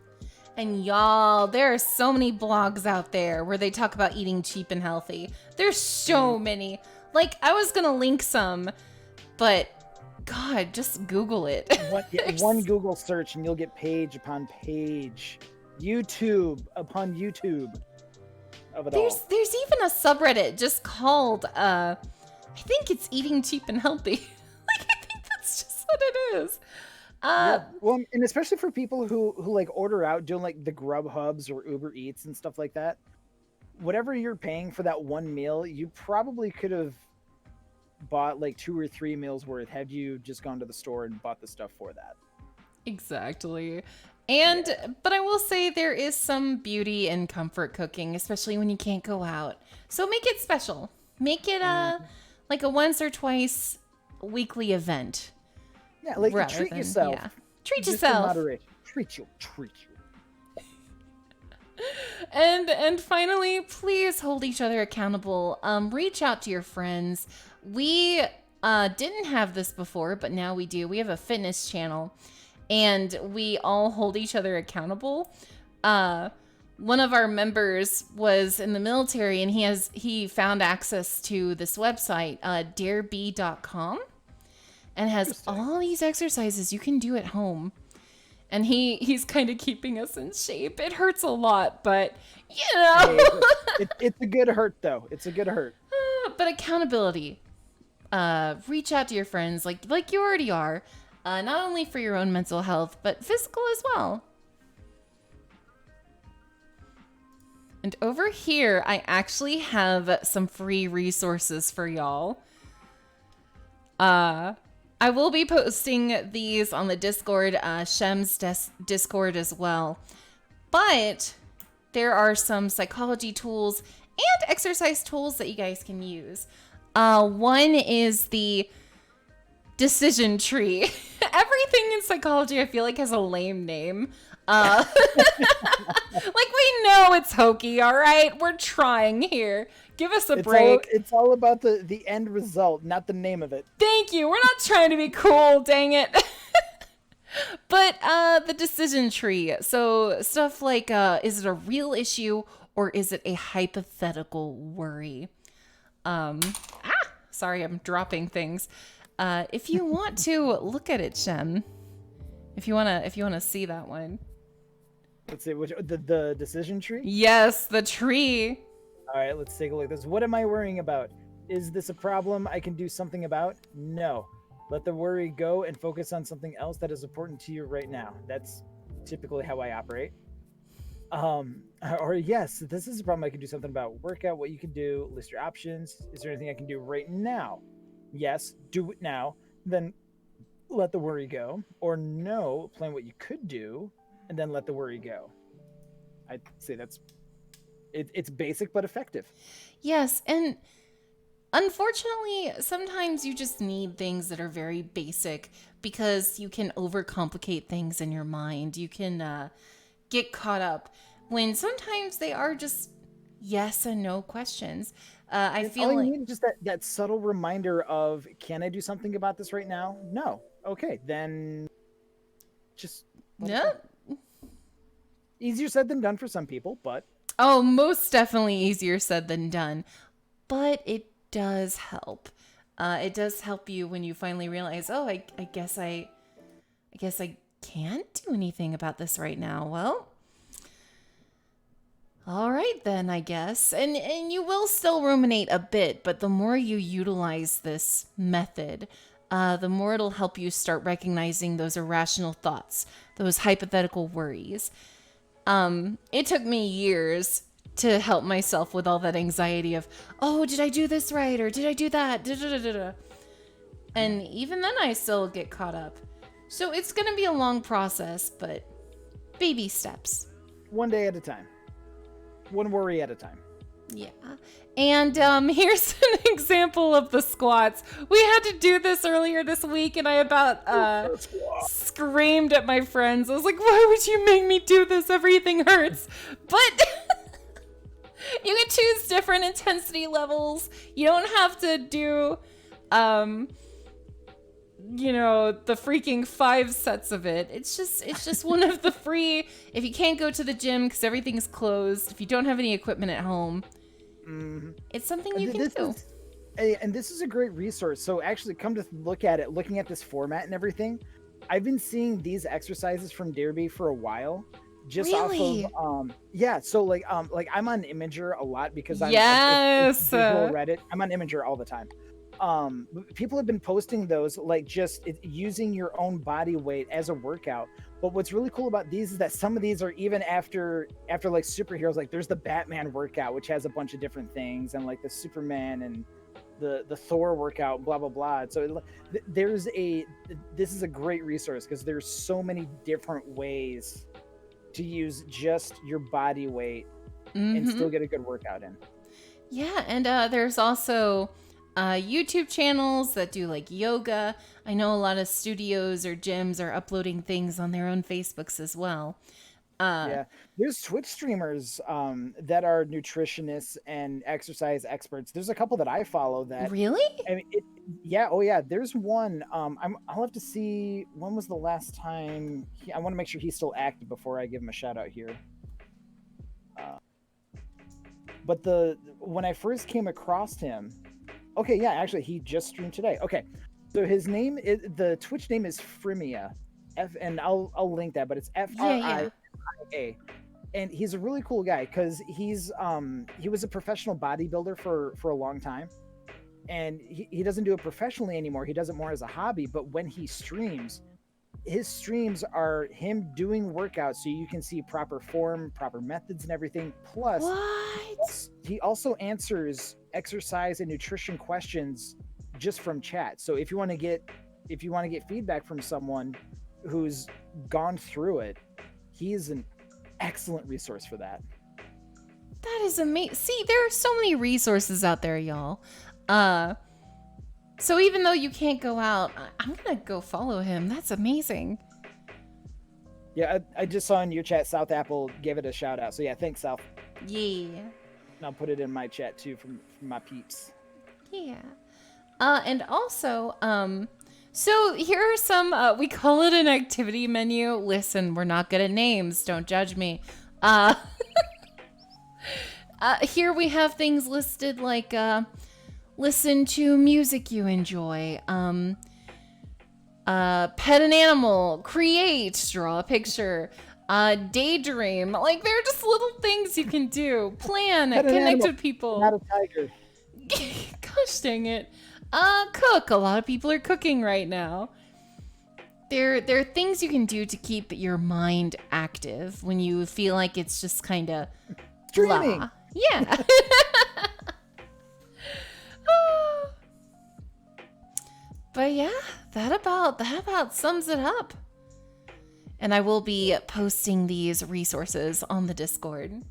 And y'all, there are so many blogs out there where they talk about eating cheap and healthy. There's so many. I was gonna link some, but God, just Google it. One Google search and you'll get page upon page, YouTube upon YouTube of it all. There's even a subreddit just called I think it's eating cheap and healthy. I think that's just what it is. Yeah. Well, and especially for people who order out, doing the Grubhubs or Uber Eats and stuff like that. Whatever you're paying for that one meal, you probably could have bought 2 or 3 meals worth had you just gone to the store and bought the stuff for that. Exactly. But I will say there is some beauty in comfort cooking, especially when you can't go out. So make it special. Make it a once or twice weekly event. Yeah, treat yourself. Yeah. Treat Just yourself. in moderation. Treat you. And finally, please hold each other accountable. Reach out to your friends. We didn't have this before, but now we do. We have a fitness channel, and we all hold each other accountable. One of our members was in the military, and he found access to this website, dareb.com, and has all these exercises you can do at home. And he's kind of keeping us in shape. It hurts a lot, but Hey, it's a good hurt though. It's a good hurt. But accountability. Reach out to your friends like you already are. Not only for your own mental health, but physical as well. And over here, I actually have some free resources for y'all. I will be posting these on the Discord, Shem's Discord as well. But there are some psychology tools and exercise tools that you guys can use. One is the decision tree. Everything in psychology, I feel like, has a lame name. We know it's hokey, all right? We're trying here. Give us a break. It's all about the end result, not the name of it. Thank you. We're not trying to be cool, dang it. But the decision tree. So stuff like, is it a real issue or is it a hypothetical worry? Sorry, I'm dropping things. If you want to look at it, Shem, if you wanna see that one. Let's see, the decision tree? Yes, the tree. All right, let's take a look at this. What am I worrying about? Is this a problem I can do something about? No. Let the worry go and focus on something else that is important to you right now. That's typically how I operate. Or yes, this is a problem I can do something about. Work out what you can do, list your options. Is there anything I can do right now? Yes, do it now. Then let the worry go. Or no, plan what you could do and then let the worry go. I'd say it's basic but effective. Yes, and unfortunately, sometimes you just need things that are very basic because you can overcomplicate things in your mind. You can get caught up when sometimes they are just yes and no questions. I feel all like you need is just that subtle reminder of, can I do something about this right now? No. Okay, then just yeah. Easier said than done for some people, but Oh, most definitely easier said than done. But it does help. It does help you when you finally realize, oh, I guess I can't do anything about this right now. Well, all right then, I guess. And you will still ruminate a bit, but the more you utilize this method, the more it'll help you start recognizing those irrational thoughts, those hypothetical worries. It took me years to help myself with all that anxiety of, oh, did I do this right? Or did I do that? Da-da-da-da-da. And even then I still get caught up. So it's going to be a long process, but baby steps. one day at a time. One worry at a time. Yeah. And here's an example of the squats. We had to do this earlier this week, and I about screamed at my friends. I was like, why would you make me do this? Everything hurts. But you can choose different intensity levels. You don't have to do, the freaking 5 sets of it. It's just one of the free, if you can't go to the gym because everything's closed, if you don't have any equipment at home, it's something you can do. And this is a great resource. So actually, come to look at it, looking at this format and everything, I've been seeing these exercises from Derby for a while. Just really? off of so like I'm on Imager a lot because I'm yes visual Reddit. I'm on Imager all the time. People have been posting those, like just using your own body weight as a workout. But what's really cool about these is that some of these are even after like superheroes. Like there's the Batman workout, which has a bunch of different things, and like the Superman and the Thor workout, blah blah blah. So this is a great resource because there's so many different ways to use just your body weight and still get a good workout in. Yeah, and there's also YouTube channels that do like yoga. I know a lot of studios or gyms are uploading things on their own Facebooks as well. Yeah, there's Twitch streamers that are nutritionists and exercise experts. There's a couple that I follow that. Really? I mean, yeah. There's one. I'll have to see when was the last time. I want to make sure he's still active before I give him a shout out here. But when I first came across him, okay, yeah, actually he just streamed today. Okay, so his name is, the Twitch name is Frimia, and I'll link that, but it's Fria. And he's a really cool guy because he was a professional bodybuilder for a long time, and he doesn't do it professionally anymore. He does it more as a hobby. But when he streams, his streams are him doing workouts so you can see proper form, proper methods, and everything. Plus, he also answers exercise and nutrition questions just from chat. So if you want to get feedback from someone who's gone through it, he's an excellent resource for that. That is amazing. See, there are so many resources out there, y'all. So even though you can't go out, I'm gonna go follow him. That's amazing. Yeah, I just saw in your chat, South Apple gave it a shout out. So yeah, thanks, South. Yeah. And I'll put it in my chat too from my peeps. Yeah. And also, so here are some, we call it an activity menu. Listen, we're not good at names. Don't judge me. Here we have things listed like, listen to music you enjoy, pet an animal, create, draw a picture, daydream. Like, they're just little things you can do. Plan, Pet an connect animal, with people. not a tiger. Gosh dang it. Cook. A lot of people are cooking right now. There are things you can do to keep your mind active when you feel like it's just kind of Streaming. blah. Yeah. But yeah, that about sums it up. And I will be posting these resources on the Discord.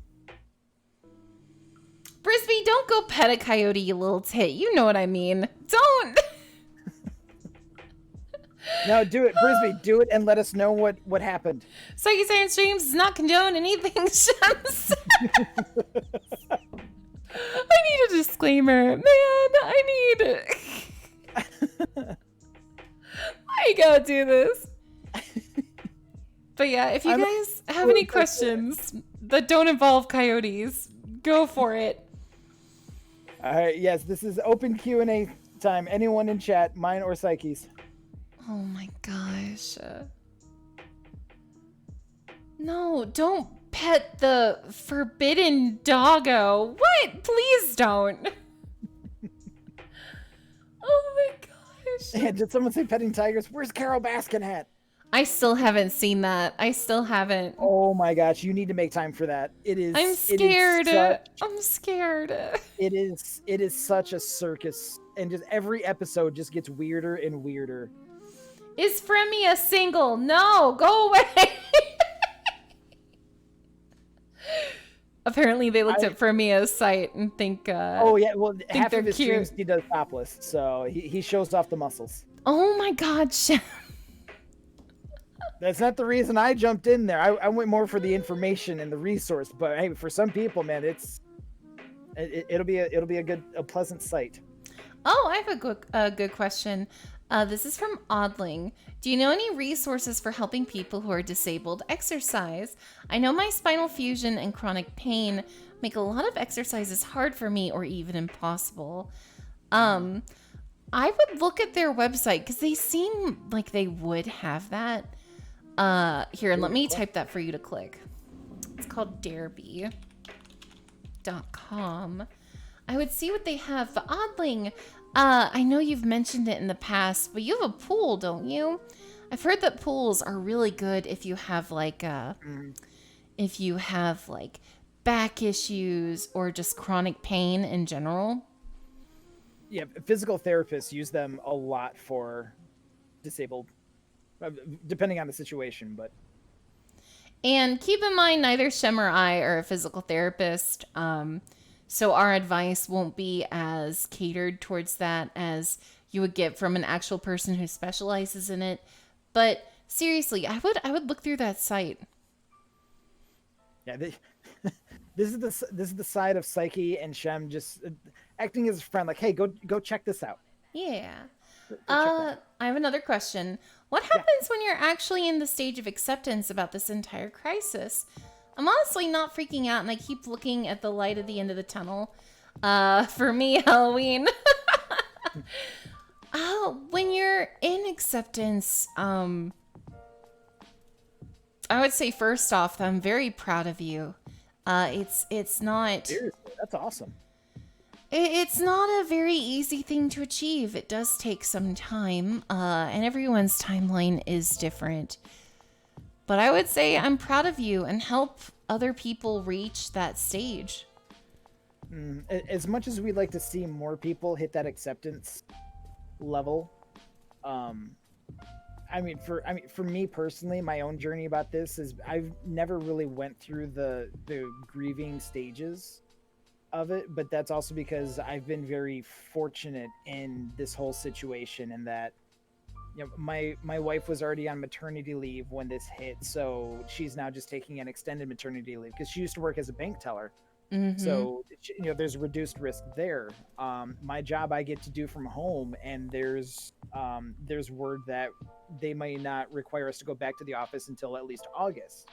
Brisby, don't go pet a coyote, you little tit. You know what I mean. Don't. No, do it, Brisby. Do it and let us know what happened. PsycheSiren Streams does not condone anything Shem said. I need a disclaimer. Man, I need... I gotta do this. But yeah, if you guys have any questions that don't involve coyotes, go for it. All right, yes, this is open Q&A time. Anyone in chat, mine or Psyche's? Oh my gosh. No, don't pet the forbidden doggo. What? Please don't. Oh my gosh. Yeah, did someone say petting tigers? Where's Carol Baskin at? I still haven't seen that. I still haven't. Oh my gosh, you need to make time for that. It is. I'm scared. I'm scared. It is such a circus, and just every episode just gets weirder and weirder. Is Fremia single? No, go away. Apparently, they looked at Fremia's site and think. Oh yeah, well, half they're of his cute. streams he does topless, so he shows off the muscles. Oh my God, Shem. That's not the reason I jumped in there. I went more for the information and the resource. But hey, for some people, man, it'll be a pleasant sight. Oh, I have a good question. This is from Oddling. Do you know any resources for helping people who are disabled exercise? I know my spinal fusion and chronic pain make a lot of exercises hard for me or even impossible. I would look at their website because they seem like they would have that. Here, let me type that for you to click. It's called dareby.com. I would see what they have. But Oddling, I know you've mentioned it in the past, but you have a pool, don't you? I've heard that pools are really good if you have like back issues or just chronic pain in general. Yeah, physical therapists use them a lot for disabled, depending on the situation, but. And keep in mind, neither Shem or I are a physical therapist, so our advice won't be as catered towards that as you would get from an actual person who specializes in it. But seriously, I would look through that site. Yeah, this is the side of Psyche and Shem just acting as a friend. Like, hey, go check this out. Yeah. I have another question. What happens when you're actually in the stage of acceptance about this entire crisis? I'm honestly not freaking out, and I keep looking at the light at the end of the tunnel. For me, Halloween. When you're in acceptance, I would say first off, I'm very proud of you. It's not. Seriously, that's awesome. It's not a very easy thing to achieve. It does take some time, and everyone's timeline is different. But I would say I'm proud of you and help other people reach that stage. As much as we'd like to see more people hit that acceptance level, for me personally, my own journey about this is I've never really went through the grieving stages of it, but that's also because I've been very fortunate in this whole situation, and that my wife was already on maternity leave when this hit, so she's now just taking an extended maternity leave because she used to work as a bank teller. So there's reduced risk there. My job I get to do from home, and there's word that they may not require us to go back to the office until at least August,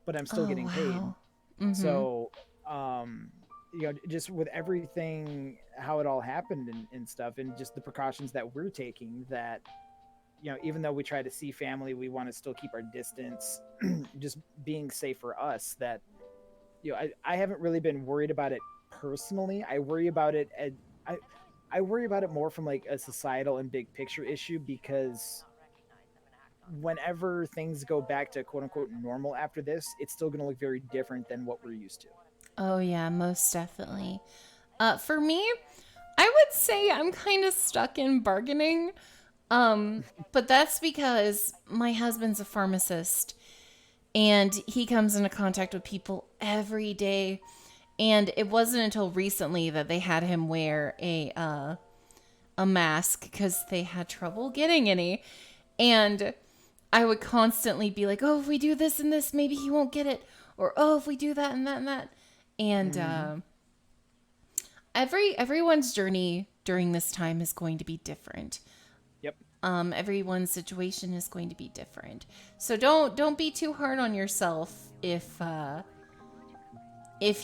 but I'm still getting paid. So just with everything, how it all happened and stuff, and just the precautions that we're taking, that even though we try to see family, we want to still keep our distance. Just being safe for us, that I haven't really been worried about it personally. I worry about it I I worry about it more from like a societal and big picture issue, because whenever things go back to quote unquote normal after this, it's still going to look very different than what we're used to. Oh yeah, most definitely. For me, I would say I'm kind of stuck in bargaining. But that's because my husband's a pharmacist and he comes into contact with people every day. And it wasn't until recently that they had him wear a mask because they had trouble getting any. And I would constantly be like, "Oh, if we do this and this, maybe he won't get it," or "Oh, if we do that and that and that." And everyone's journey during this time is going to be different. Yep. Everyone's situation is going to be different. So don't be too hard on yourself if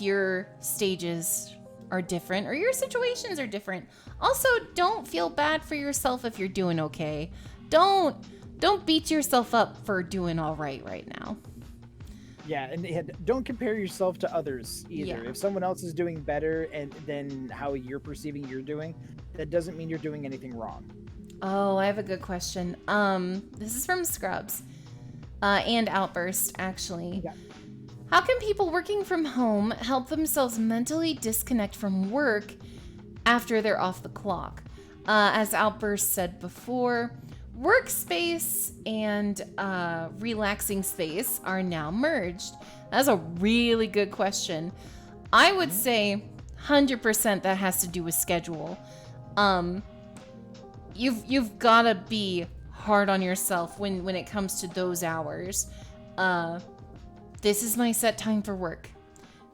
your stages are different or your situations are different. Also, don't feel bad for yourself if you're doing okay. Don't beat yourself up for doing all right now. Yeah, and don't compare yourself to others either. Yeah. If someone else is doing better than how you're perceiving you're doing, that doesn't mean you're doing anything wrong. Oh, I have a good question. This is from Scrubs, and Outburst, actually. Yeah. How can people working from home help themselves mentally disconnect from work after they're off the clock? As Outburst said before, workspace and relaxing space are now merged. That's a really good question. I would say 100% that has to do with schedule. You've got to be hard on yourself when it comes to those hours. This is my set time for work.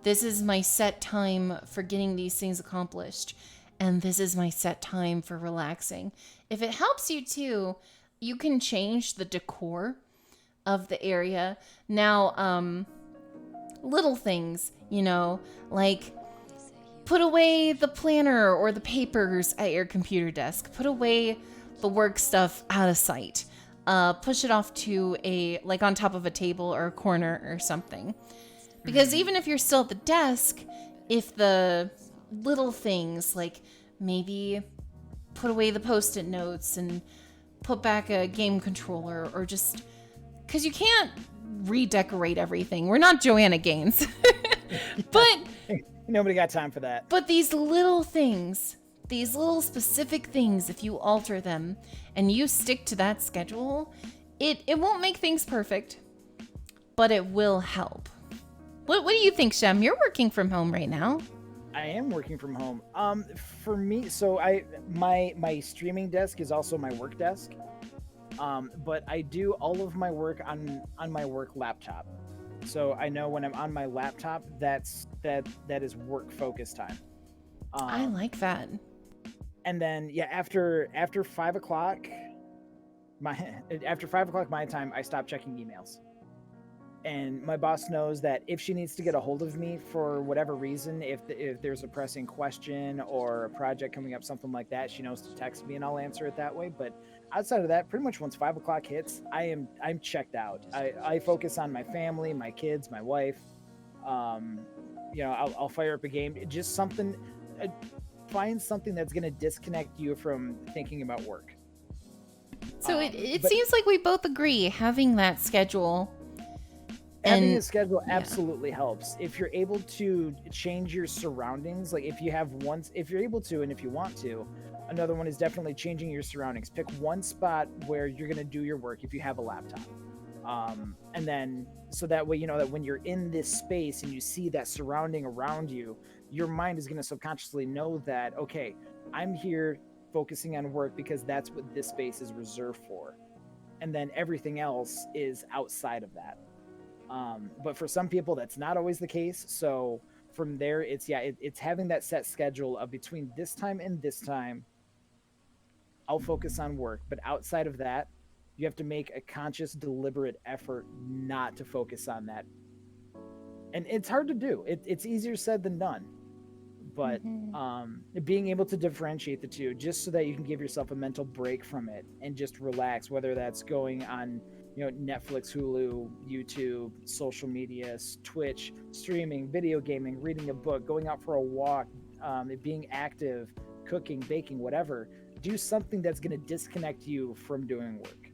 This is my set time for getting these things accomplished. And this is my set time for relaxing. If it helps you too, you can change the decor of the area. Now, little things, like put away the planner or the papers at your computer desk. Put away the work stuff out of sight. Push it off to like on top of a table or a corner or something. Because even if you're still at the desk, if the little things, like maybe put away the Post-it notes and put back a game controller, or just because you can't redecorate everything. We're not Joanna Gaines. But nobody got time for that. But these little things, these little specific things, if you alter them and you stick to that schedule, it won't make things perfect, but it will help. What do you think, Shem? You're working from home right now. I am working from home. For me, so my streaming desk is also my work desk. But I do all of my work on my work laptop. So I know when I'm on my laptop, that is work focus time. I like that. And then after 5 o'clock, after 5 o'clock my time, I stop checking emails. And my boss knows that if she needs to get a hold of me for whatever reason, if there's a pressing question or a project coming up, something like that, she knows to text me and I'll answer it that way. But outside of that, pretty much once 5 o'clock hits, I'm checked out. I focus on my family, my kids, my wife. I'll fire up a game. Just something. Find something that's going to disconnect you from thinking about work. So it seems like we both agree having that schedule. Having a schedule absolutely helps. If you're able to change your surroundings, like if you're able to, and if you want to, another one is definitely changing your surroundings. Pick one spot where you're going to do your work if you have a laptop. And then, so that way, that when you're in this space and you see that surrounding around you, your mind is going to subconsciously know that, okay, I'm here focusing on work because that's what this space is reserved for. And then everything else is outside of that. But for some people, that's not always the case. So from there, it's having that set schedule of between this time and this time, I'll focus on work. But outside of that, you have to make a conscious, deliberate effort not to focus on that. And it's hard to do. It's easier said than done. but being able to differentiate the two just so that you can give yourself a mental break from it and just relax, whether that's going on, Netflix, Hulu, YouTube, social media, Twitch, streaming, video gaming, reading a book, going out for a walk, being active, cooking, baking, whatever. Do something that's going to disconnect you from doing work.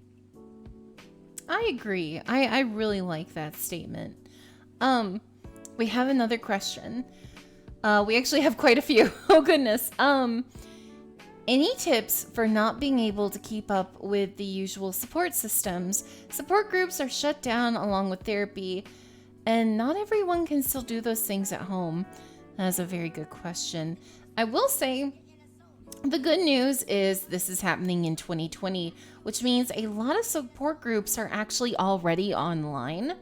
I agree. I really like that statement. We have another question. We actually have quite a few. Oh goodness. Any tips for not being able to keep up with the usual support systems? Support groups are shut down along with therapy, and not everyone can still do those things at home. That's a very good question. I will say the good news is this is happening in 2020, which means a lot of support groups are actually already online.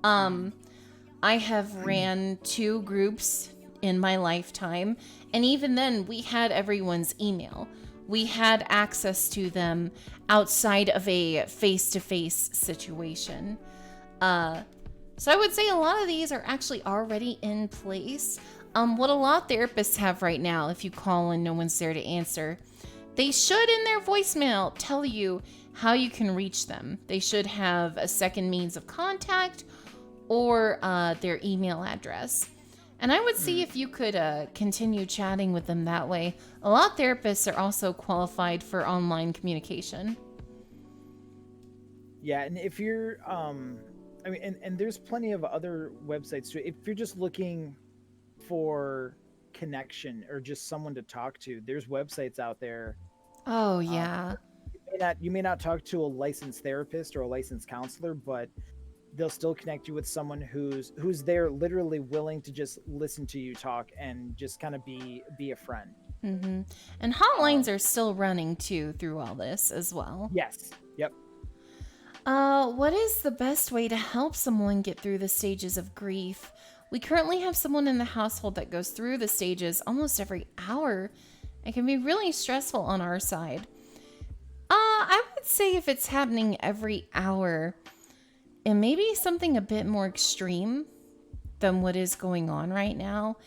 I have ran 2 groups in my lifetime, and even then we had everyone's email. We had access to them outside of a face-to-face situation. So I would say a lot of these are actually already in place. What a lot of therapists have right now, if you call and no one's there to answer, they should in their voicemail tell you how you can reach them. They should have a second means of contact or their email address. And I would see if you could continue chatting with them that way. A lot of therapists are also qualified for online communication. Yeah, and if you're, and there's plenty of other websites too. If you're just looking for connection or just someone to talk to, there's websites out there. Oh, yeah. You may not talk to a licensed therapist or a licensed counselor, but they'll still connect you with someone who's there literally willing to just listen to you talk and just kind of be a friend. Mm-hmm. And hotlines are still running too through all this as well. Yes. Yep. What is the best way to help someone get through the stages of grief? We currently have someone in the household that goes through the stages almost every hour. It can be really stressful on our side. I would say if it's happening every hour, it may be something a bit more extreme than what is going on right now.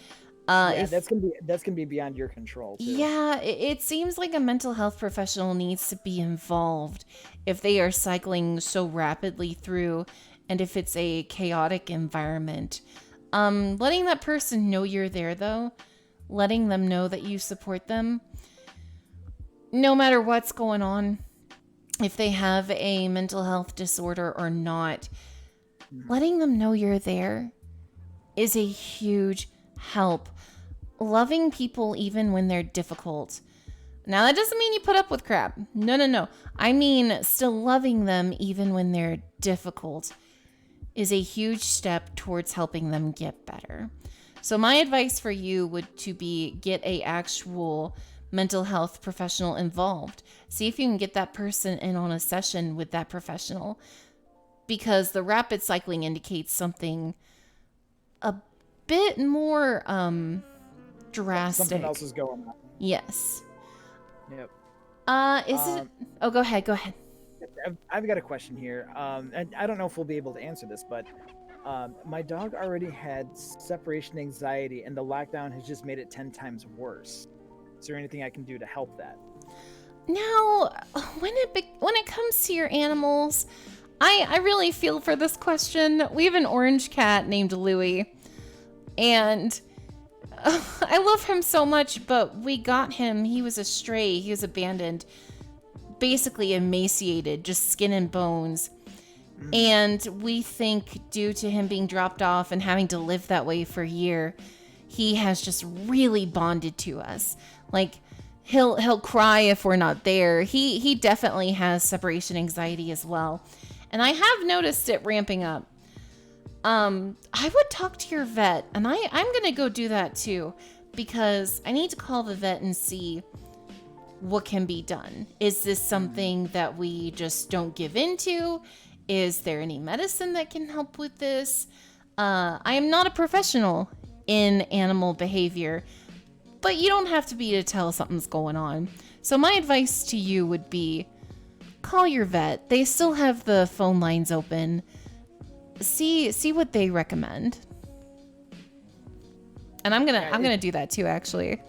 That's gonna be beyond your control too. Yeah, it seems like a mental health professional needs to be involved if they are cycling so rapidly through, and if it's a chaotic environment. Letting that person know you're there, though, letting them know that you support them, no matter what's going on, if they have a mental health disorder or not, letting them know you're there is a huge help. Loving people even when they're difficult. Now, that doesn't mean you put up with crap. No. I mean, still loving them even when they're difficult is a huge step towards helping them get better. So my advice for you would to be get a actual mental health professional involved. See if you can get that person in on a session with that professional, because the rapid cycling indicates something a bit more drastic. Something else is going on. Yes. Yep. It? Oh, go ahead. I've got a question here. And I don't know if we'll be able to answer this, but my dog already had separation anxiety, and the lockdown has just made it 10 times worse. Is there anything I can do to help that? Now, when it comes to your animals, I really feel for this question. We have an orange cat named Louie, and I love him so much, but we got him. He was a stray. He was abandoned, basically emaciated, just skin and bones. And we think due to him being dropped off and having to live that way for a year, he has just really bonded to us. Like, he'll cry if we're not there. He definitely has separation anxiety as well. And I have noticed it ramping up. I would talk to your vet, and I'm going to go do that too, because I need to call the vet and see what can be done. Is this something that we just don't give into? Is there any medicine that can help with this? I am not a professional in animal behavior, but you don't have to be to tell something's going on. So my advice to you would be call your vet. They still have the phone lines open. See what they recommend. And I'm gonna do that too, actually.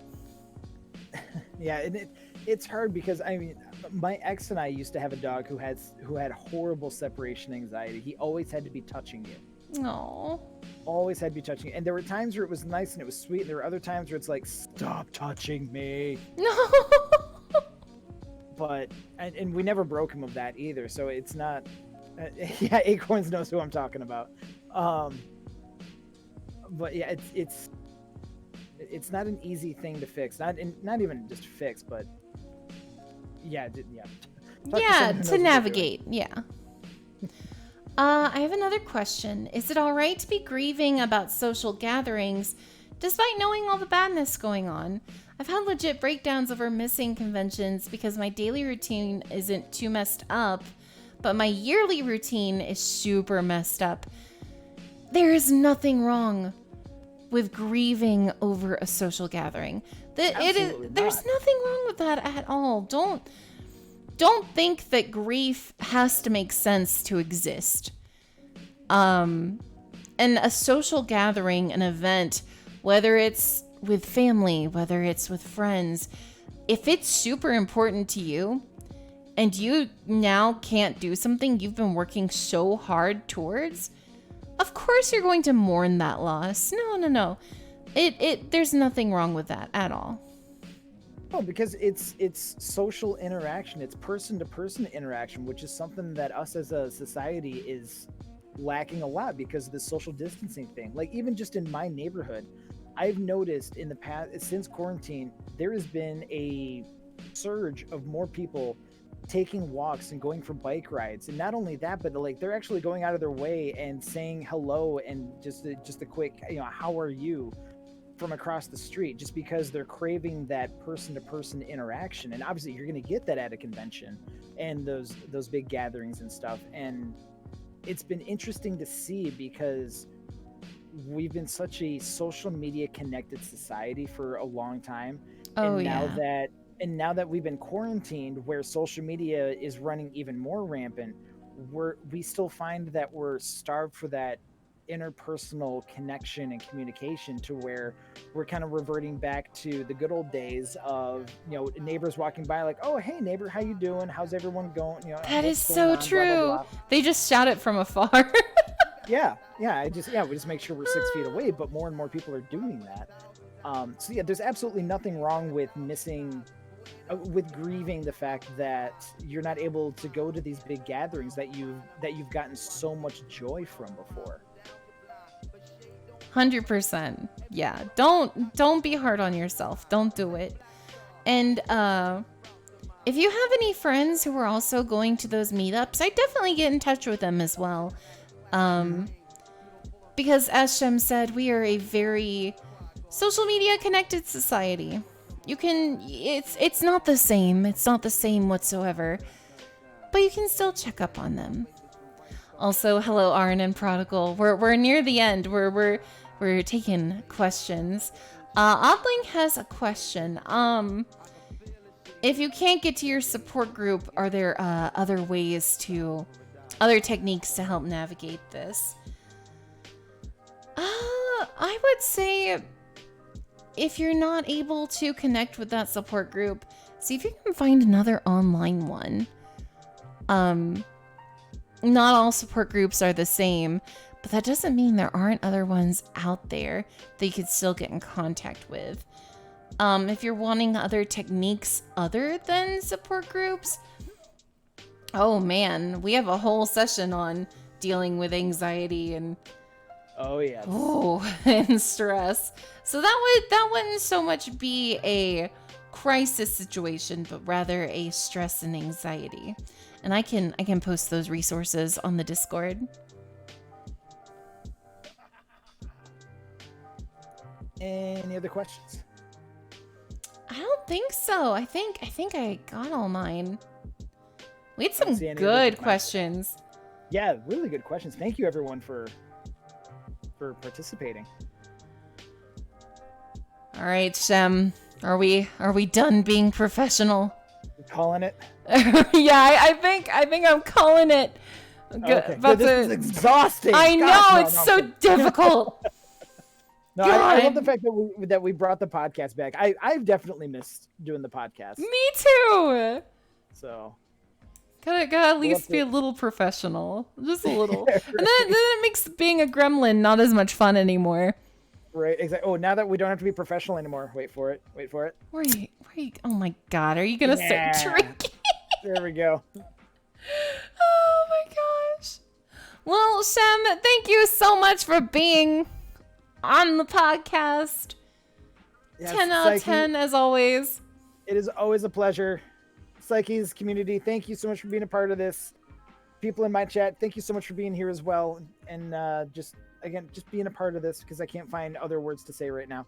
Yeah, and it's hard because I mean, my ex and I used to have a dog who had horrible separation anxiety. He always had to be touching you. Oh. Always had to be touching you. And there were times where it was nice and it was sweet. And there were other times where it's like, stop touching me. No. But and we never broke him of that either. So it's not. Yeah, Acorns knows who I'm talking about. But yeah, it's not an easy thing to fix. Not even just fix, but yeah. Yeah, to navigate. Yeah. I have another question. Is it all right to be grieving about social gatherings despite knowing all the badness going on? I've had legit breakdowns over missing conventions because my daily routine isn't too messed up, but my yearly routine is super messed up. There is nothing wrong with grieving over a social gathering. There's nothing wrong with that at all. Don't think that grief has to make sense to exist. And a social gathering, an event, whether it's with family, whether it's with friends, if it's super important to you and you now can't do something you've been working so hard towards, of course you're going to mourn that loss. No. There's nothing wrong with that at all. Oh, because it's social interaction. It's person-to-person interaction, which is something that us as a society is lacking a lot because of the social distancing thing. Like, even just in my neighborhood, I've noticed in the past, since quarantine, there has been a surge of more people taking walks and going for bike rides. And not only that, but like they're actually going out of their way and saying hello and just a quick, how are you, from across the street, just because they're craving that person-to-person interaction. And obviously you're going to get that at a convention and those big gatherings and stuff. And it's been interesting to see because we've been such a social media connected society for a long time. And now that we've been quarantined, where social media is running even more rampant, we still find that we're starved for that interpersonal connection and communication, to where we're kind of reverting back to the good old days of, neighbors walking by like, oh, hey neighbor, how you doing? How's everyone going? That is so true. Blah, blah, blah. They just shout it from afar. Yeah. We just make sure we're 6 feet away, but more and more people are doing that. So yeah, there's absolutely nothing wrong with with grieving the fact that you're not able to go to these big gatherings that you've gotten so much joy from before. 100%. Yeah. Don't be hard on yourself. Don't do it. And if you have any friends who are also going to those meetups, I definitely get in touch with them as well. Because as Shem said, we are a very social media connected society. It's not the same. It's not the same whatsoever. But you can still check up on them. Also, hello, Arn and Prodigal. We're near the end. We're taking questions. Oddling has a question. If you can't get to your support group, are there other techniques to help navigate this? I would say, if you're not able to connect with that support group, see if you can find another online one. Not all support groups are the same, but that doesn't mean there aren't other ones out there that you could still get in contact with. If you're wanting other techniques other than support groups, oh man, we have a whole session on dealing with anxiety and and stress. So that wouldn't so much be a crisis situation, but rather a stress and anxiety. And I can post those resources on the Discord. Any other questions? I don't think so. I think I got all mine. We had some good questions. Yeah, really good questions. Thank you everyone for participating. All right, Shem. Are we done being professional? You're calling it? Yeah, I think I'm calling it. Okay. This is exhausting. I know, it's so difficult. No, I love the fact that we brought the podcast back. I've definitely missed doing the podcast. Me too. So Gotta at least be a little professional, just a little. And then it makes being a gremlin not as much fun anymore. Right, exactly. Oh, now that we don't have to be professional anymore. Wait for it. Wait. Oh my God, are you gonna start drinking? There we go. Oh my gosh. Well, Shem, thank you so much for being on the podcast. Yes, 10 out of 10 as always. It is always a pleasure. Psyche's community, thank you so much for being a part of this. People in my chat, thank you so much for being here as well. And just being a part of this, because I can't find other words to say right now.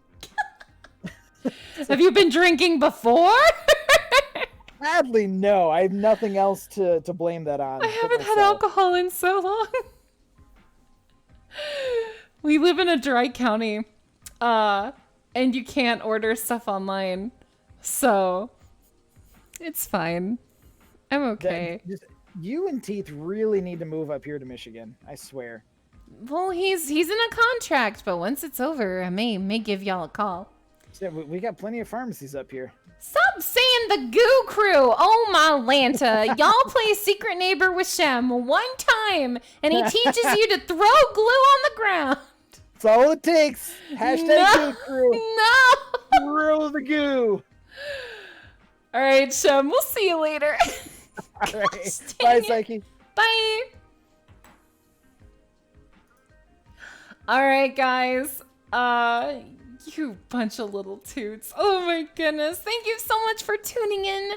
Have you been drinking before? Sadly, no. I have nothing else to blame that on. I haven't had alcohol in so long. We live in a dry county, and you can't order stuff online, so it's fine. I'm okay. You and Teeth really need to move up here to Michigan. I swear. Well, he's in a contract, but once it's over, I may give y'all a call. So we got plenty of pharmacies up here. Stop saying the Goo Crew. Oh my Lanta. Y'all play Secret Neighbor with Shem one time, and he teaches you to throw glue on the ground. That's all it takes. Hashtag Goo Crew. No. Throw the goo. All right, Shem. We'll see you later. All right. Bye, Psyche. Bye. All right, guys. You bunch of little toots. Oh my goodness. Thank you so much for tuning in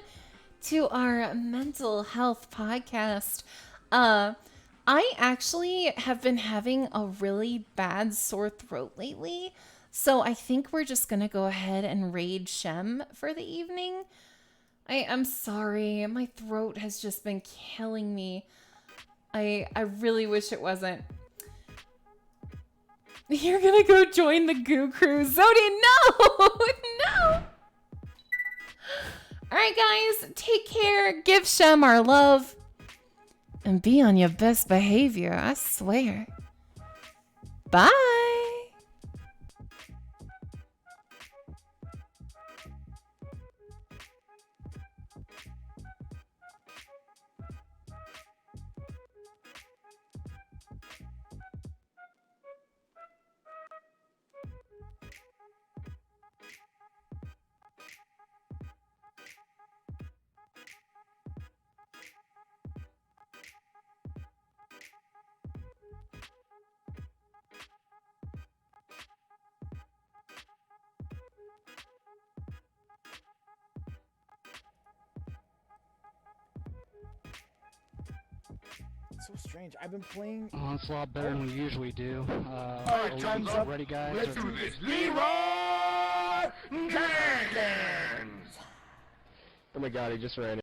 to our mental health podcast. I actually have been having a really bad sore throat lately, so I think we're just gonna go ahead and raid Shem for the evening. I'm sorry, my throat has just been killing me. I really wish it wasn't. You're gonna go join the Goo Crew. Zodi, no! No! Alright, guys, take care. Give Shem our love. And be on your best behavior, I swear. Bye! So strange. I've been playing. Oh, it's a lot better than we usually do. Alright, time's up. Ready, guys? Let's do this. Leroy Jenkins! Oh my God, he just ran